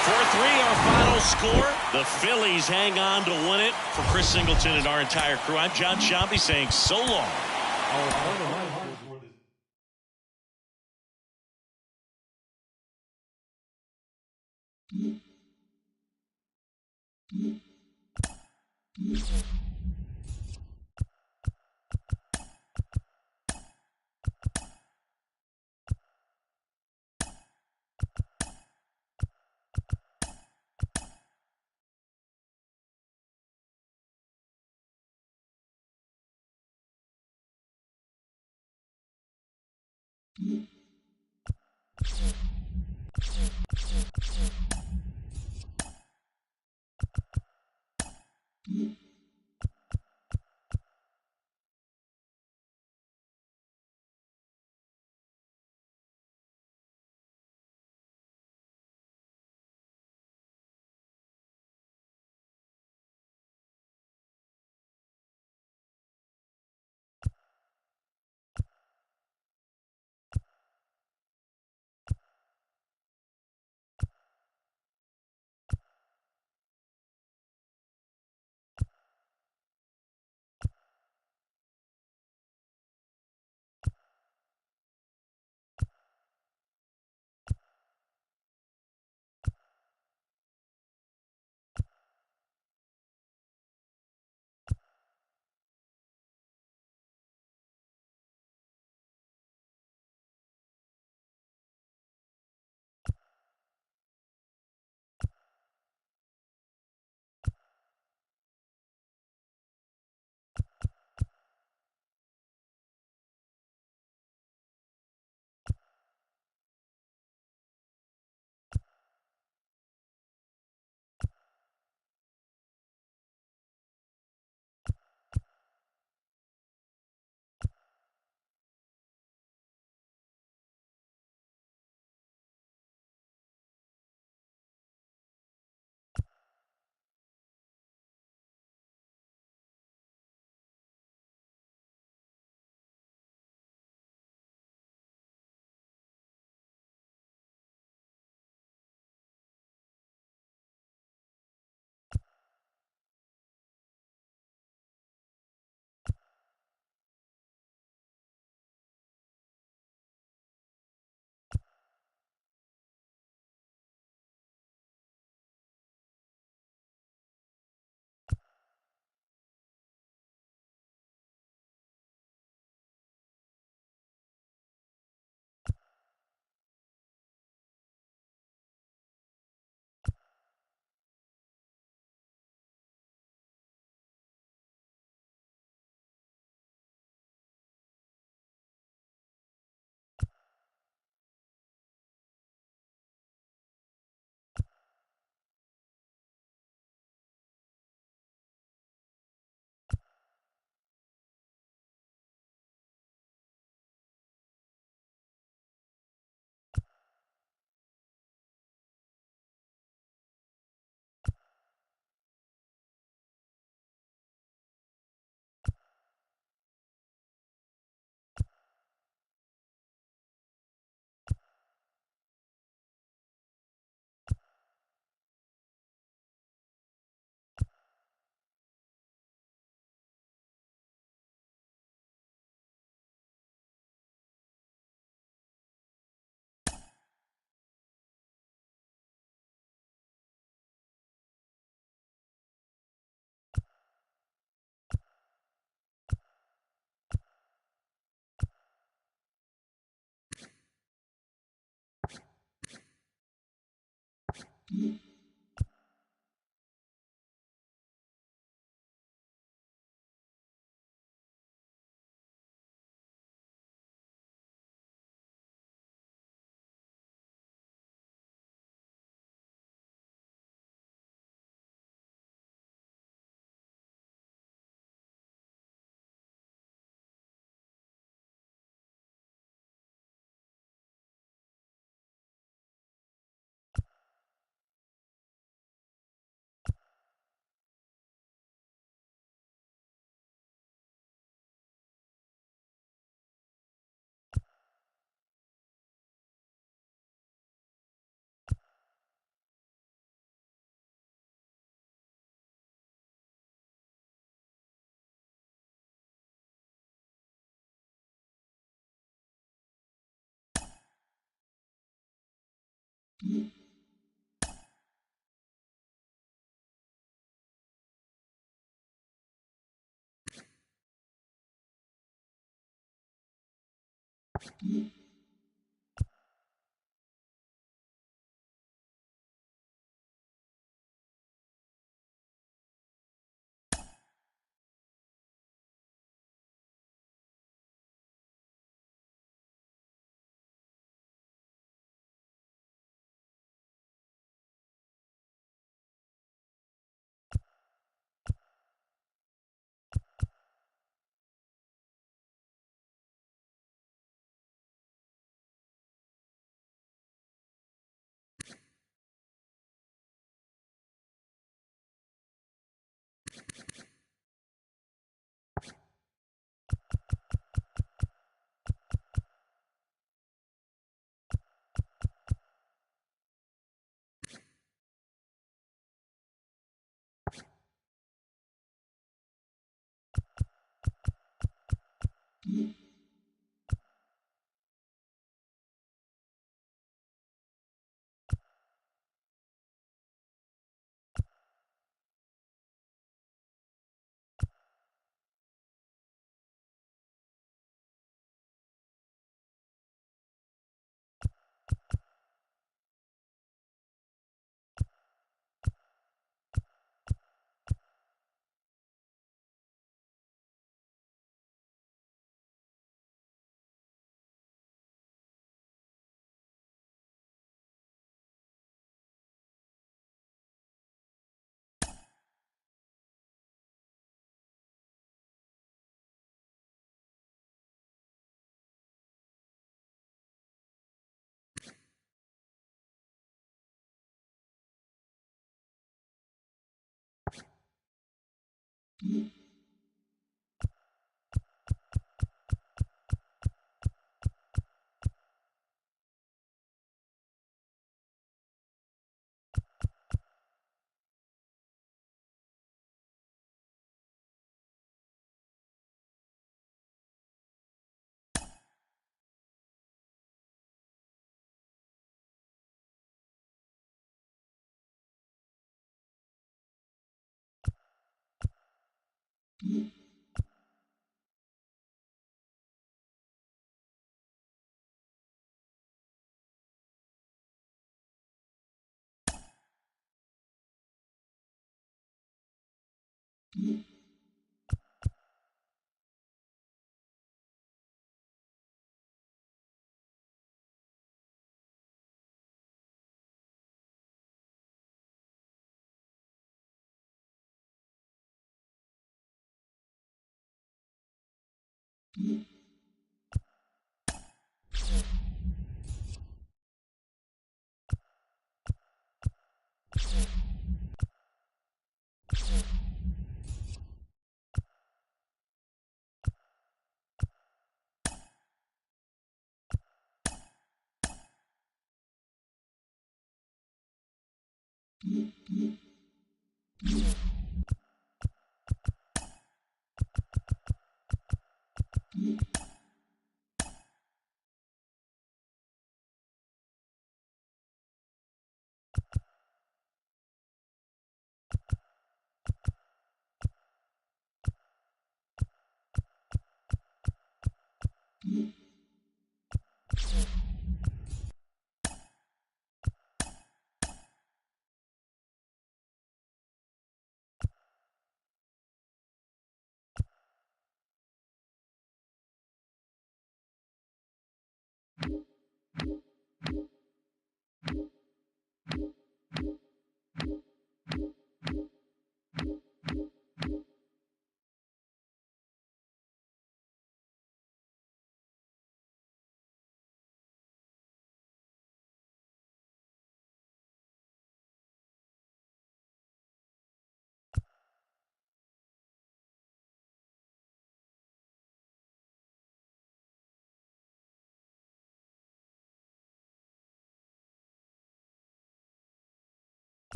4-3 our final score. The Phillies hang on to win it. For Chris Singleton and our entire crew, I'm John Sciambi saying so long.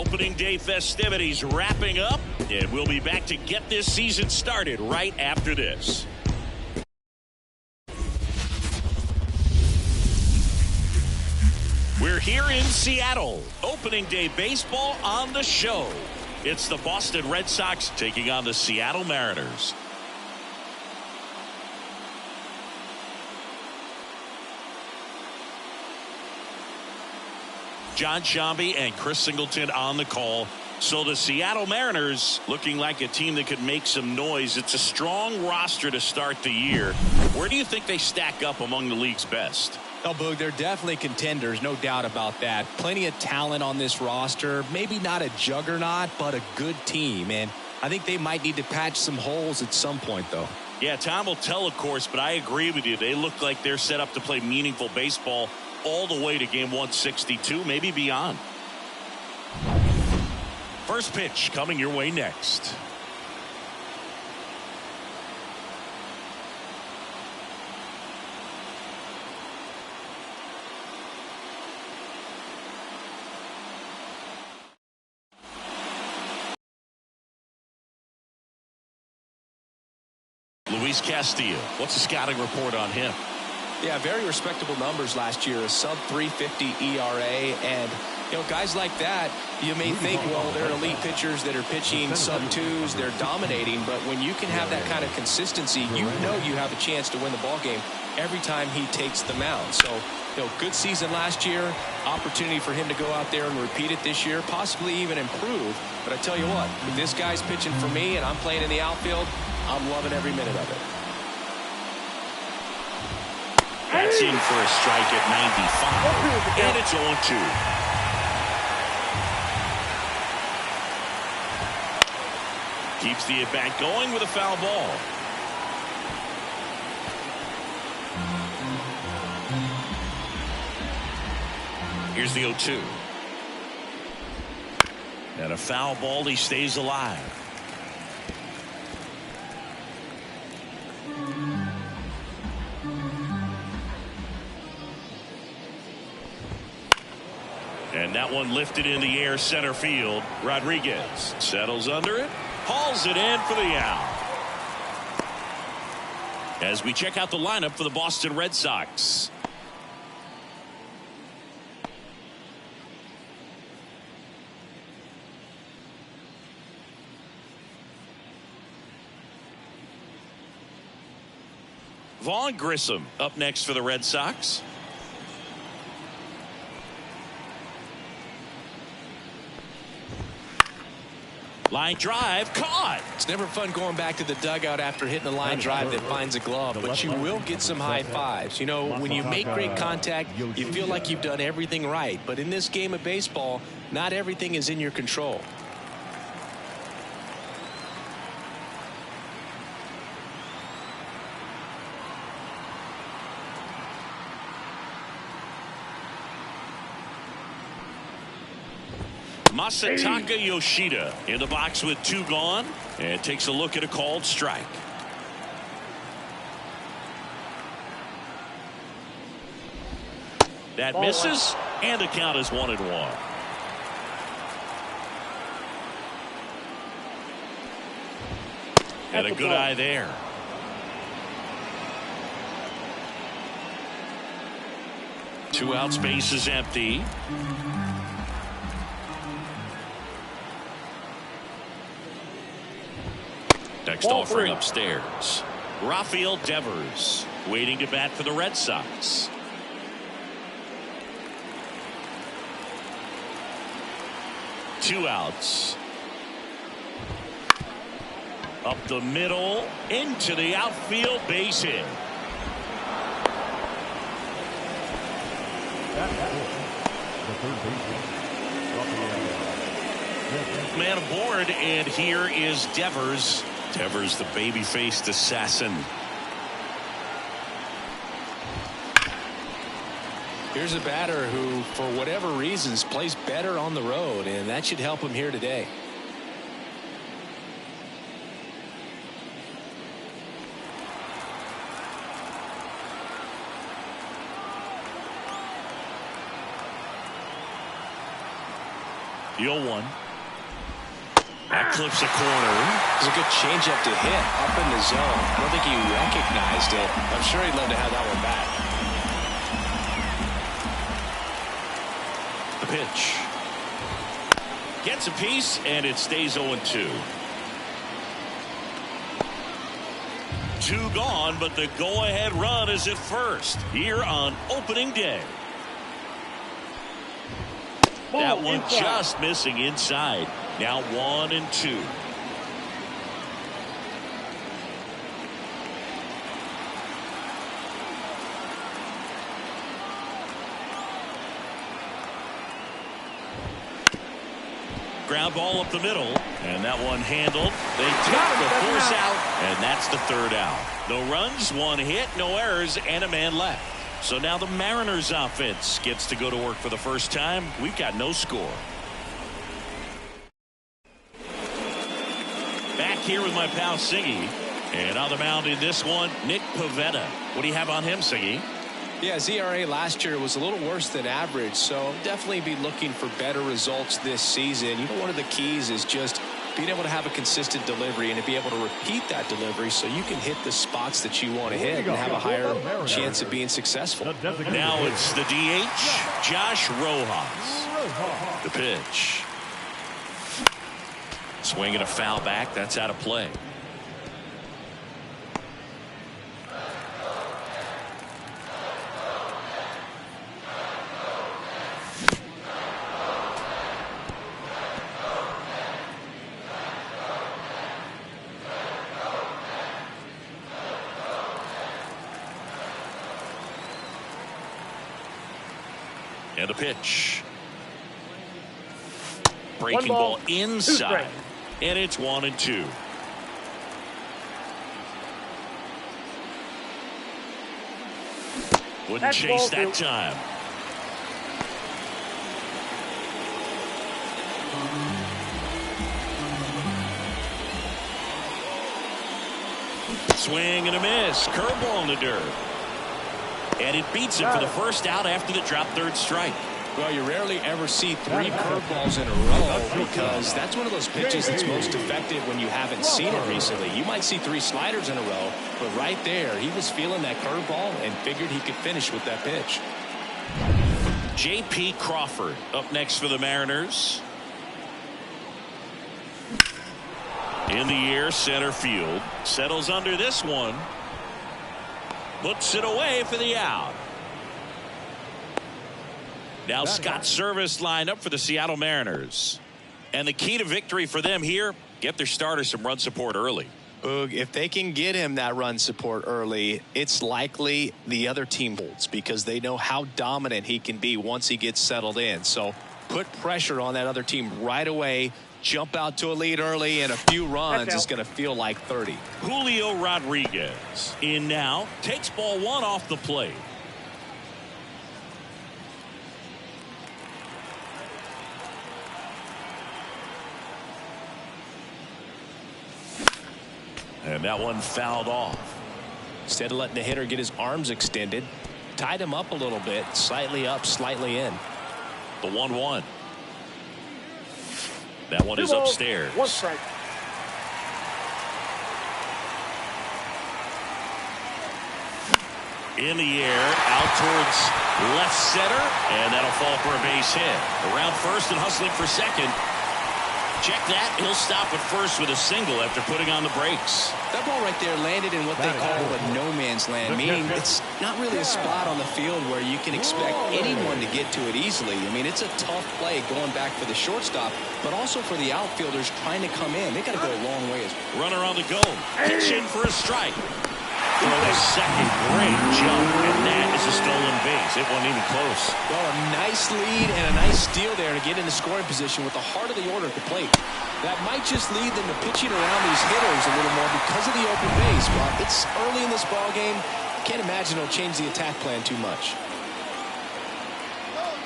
Opening day festivities wrapping up, and we'll be back to get this season started right after this. We're here in Seattle. Opening day baseball on the show. It's the Boston Red Sox taking on the Seattle Mariners. John Sciambi and Chris Singleton on the call. So the Seattle Mariners looking like a team that could make some noise. It's a strong roster to start the year. Where do you think they stack up among the league's best? Oh, Boog, they're definitely contenders, no doubt about that. Plenty of talent on this roster. Maybe not a juggernaut, but a good team. And I think they might need to patch some holes at some point, though. Yeah, time will tell, of course, but I agree with you. They look like they're set up to play meaningful baseball all the way to game 162, maybe beyond. First pitch coming your way next. Luis Castillo, what's the scouting report on him? Yeah, very respectable numbers last year, a sub 350 ERA, and guys like that, you may think, well, they're elite pitchers that are pitching sub twos, they're dominating, but when you can have that kind of consistency, you have a chance to win the ball game every time he takes the mound. So, good season last year, opportunity for him to go out there and repeat it this year, possibly even improve. But I tell you what, if this guy's pitching for me and I'm playing in the outfield, I'm loving every minute of it. That's in for a strike at 95, and it's 0-2. Keeps the at-bat going with a foul ball. Here's the 0-2. And a foul ball, he stays alive. And that one lifted in the air center field. Rodriguez settles under it, hauls it in for the out. As we check out the lineup for the Boston Red Sox. Vaughn Grissom up next for the Red Sox. Line drive caught. It's never fun going back to the dugout after hitting a line drive that finds a glove, but you will get some high fives. When you make great contact, you feel like you've done everything right. But in this game of baseball, not everything is in your control. Masataka Yoshida in the box with 2 gone, and takes a look at a called strike. That misses, and the count is 1-1. And a good eye there. Two out, space is empty. Next offering upstairs. Rafael Devers waiting to bat for the Red Sox. Two outs. Up the middle into the outfield, base hit. Man aboard, and here is Devers. Devers, the baby-faced assassin. Here's a batter who, for whatever reasons, plays better on the road, and that should help him here today. The 0-1. That clips a corner. It's a good changeup to hit up in the zone. I don't think he recognized it. I'm sure he'd love to have that one back. The pitch. Gets a piece, and it stays 0-2. 2 gone, but the go-ahead run is at first here on opening day. That one just missing inside. Now 1-2. Ground ball up the middle, and that one handled. They take the force out, and that's the 3rd out. No runs, 1 hit, no errors, and a man left. So now the Mariners offense gets to go to work for the first time. We've got no score. Back here with my pal Siggy, and on the mound in this one, Nick Pivetta. What do you have on him, Siggy? Yeah, his ERA last year was a little worse than average, so definitely be looking for better results this season. You know, one of the keys is just being able to have a consistent delivery and to be able to repeat that delivery so you can hit the spots that you want to hit and have a higher chance of being successful. Now it's the DH, Josh Rojas. The pitch. Swinging a foul back. That's out of play. And a pitch. Breaking ball inside. And it's 1-2. Wouldn't chase that time. Swing and a miss. Curveball in the dirt. And it beats him for the first out after the drop 3rd strike. Well, you rarely ever see 3 curveballs in a row because that's one of those pitches that's most effective when you haven't seen it recently. You might see 3 sliders in a row, but right there, he was feeling that curveball and figured he could finish with that pitch. J.P. Crawford up next for the Mariners. In the air, center field. Settles under this one. Puts it away for the out. Now Scott Service lined up for the Seattle Mariners. And the key to victory for them here, get their starter some run support early. If they can get him that run support early, it's likely the other team holds because they know how dominant he can be once he gets settled in. So put pressure on that other team right away. Jump out to a lead early, and a few runs is going to feel like 30. Julio Rodriguez in now, takes ball 1 off the plate. And that one fouled off. Instead of letting the hitter get his arms extended, tied him up a little bit, slightly up, slightly in. The 1-1. That one is upstairs. 1 strike. In the air, out towards left center, and that'll fall for a base hit. Around first and hustling for second. Check that. He'll stop at first with a single after putting on the brakes. That ball right there landed in what they call a no man's land, meaning it's not really a spot on the field where you can expect anyone to get to it easily. I mean, it's a tough play going back for the shortstop, but also for the outfielders trying to come in. They got to go a long way. Runner on the go. Pitch in for a strike. For the second, great jump, and that is a stolen base. It wasn't even close. Well, a nice lead and a nice steal there to get into scoring position with the heart of the order at the plate. That might just lead them to pitching around these hitters a little more because of the open base, but it's early in this ball game. Can't imagine it'll change the attack plan too much.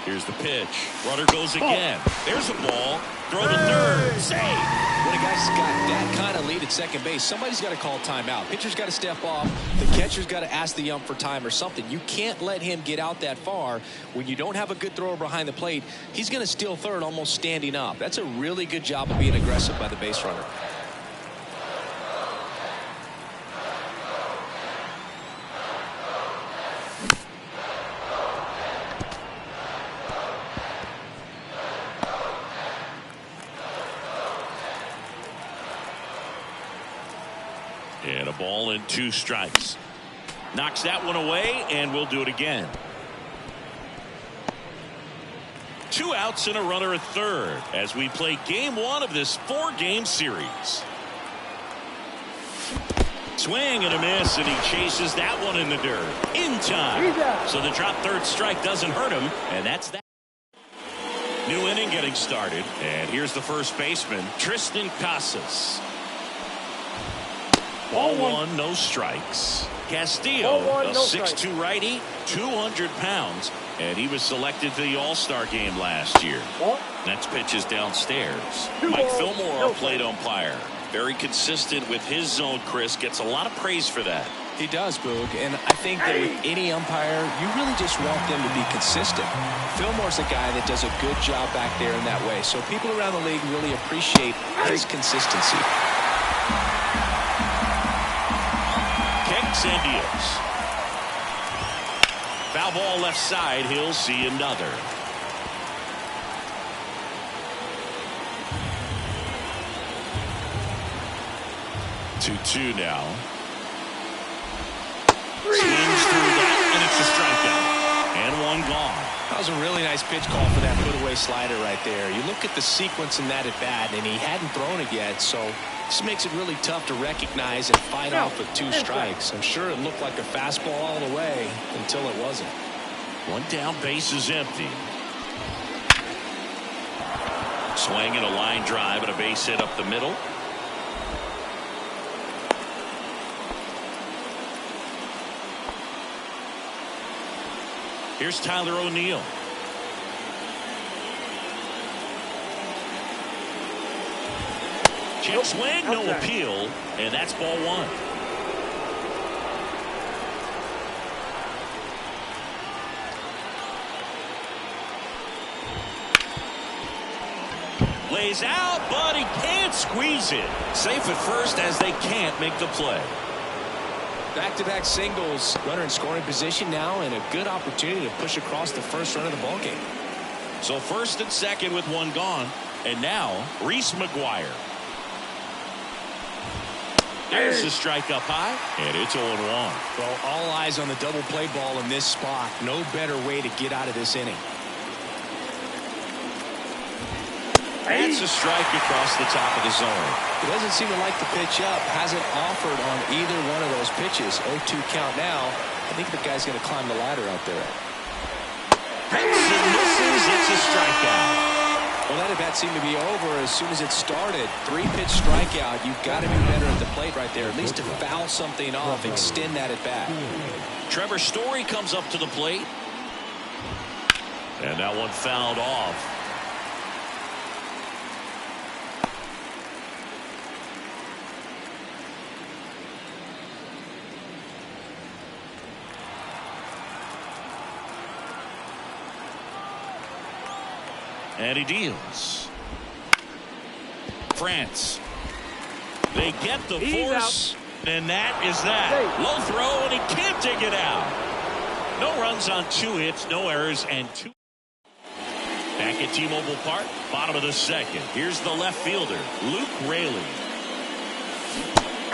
Here's the pitch. Runner goes again. There's a ball. Throw to third. Save. When a guy's got that kind of lead at second base, somebody's got to call timeout. Pitcher's got to step off. The catcher's got to ask the ump for time or something. You can't let him get out that far. When you don't have a good thrower behind the plate, he's going to steal third almost standing up. That's a really good job of being aggressive by the base runner. And a ball and 2 strikes. Knocks that one away, and we'll do it again. 2 outs and a runner at third as we play game 1 of this 4-game series. Swing and a miss, and he chases that one in the dirt. In time. So the drop third strike doesn't hurt him, and that's that. New inning getting started, and here's the first baseman, Triston Casas. Ball 1, no strikes. Castillo, a 6'2 righty, 200 pounds, and he was selected to the All-Star game last year. Next pitch is downstairs. Mike Fillmore, our plate umpire. Very consistent with his zone, Chris. Gets a lot of praise for that. He does, Boog, and I think that with any umpire, you really just want them to be consistent. Fillmore's a guy that does a good job back there in that way, so people around the league really appreciate his consistency. And deals. Foul ball left side. He'll see another. Two now. Swings through that, and it's a strikeout. And one gone. That was a really nice pitch call for that put-away slider right there. You look at the sequence in that at-bat, and he hadn't thrown it yet, so this makes it really tough to recognize and fight off with 2 strikes. I'm sure it looked like a fastball all the way until it wasn't. One down, base is empty. Swing and a line drive and a base hit up the middle. Here's Tyler O'Neill. Check swing, no appeal, and that's ball 1. Lays out, but he can't squeeze it. Safe at first as they can't make the play. Back-to-back singles, runner in scoring position now, and a good opportunity to push across the first run of the ballgame. So first and second with 1 gone, and now Reese McGuire. There's the strike up high, and it's 0-1. Well, all eyes on the double play ball in this spot. No better way to get out of this inning. That's a strike across the top of the zone. He doesn't seem to like the pitch up. Hasn't offered on either one of those pitches. 0-2 count now. I think the guy's going to climb the ladder out there. Misses. It's a strikeout. Well, that at-bat seemed to be over as soon as it started. 3-pitch strikeout. You've got to be better at the plate right there. At least to foul something off, extend that at-bat. Trevor Story comes up to the plate. And that one fouled off. And he deals. France. They get the force, and that is that. Low throw, and he can't dig it out. No runs on 2 hits, no errors, and 2. Back at T-Mobile Park, bottom of the second. Here's the left fielder, Luke Raley.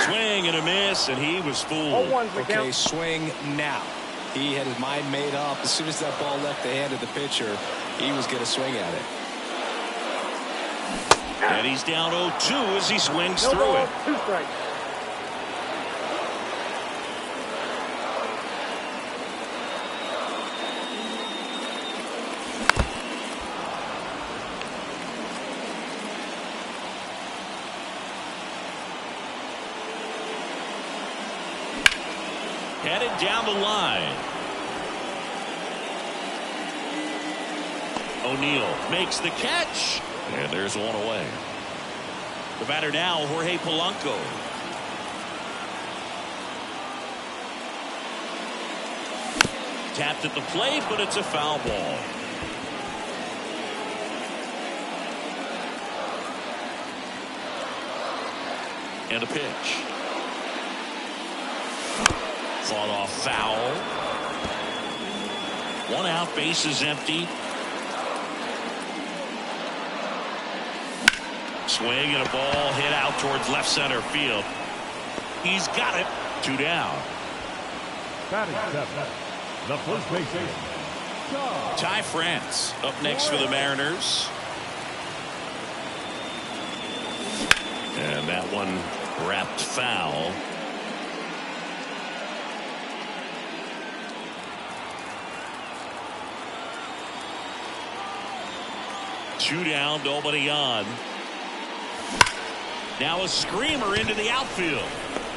Swing and a miss, and he was fooled. Okay, swing now. He had his mind made up. As soon as that ball left the hand of the pitcher, he was going to swing at it. And he's down 0-2 as he swings through it. 2 strikes. Headed down the line. O'Neill makes the catch, and there's one away. The batter now, Jorge Polanco. Tapped at the plate, but it's a foul ball. And a pitch. Fought off foul. One out, base is empty. Swing and a ball hit out towards left center field. He's got it. 2 down. Batting seventh, the first baseman, Ty France up next for the Mariners. And that one wrapped foul. Two down, nobody on. Now a screamer into the outfield.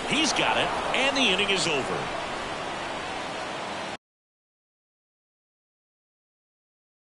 He's got it, and the inning is over.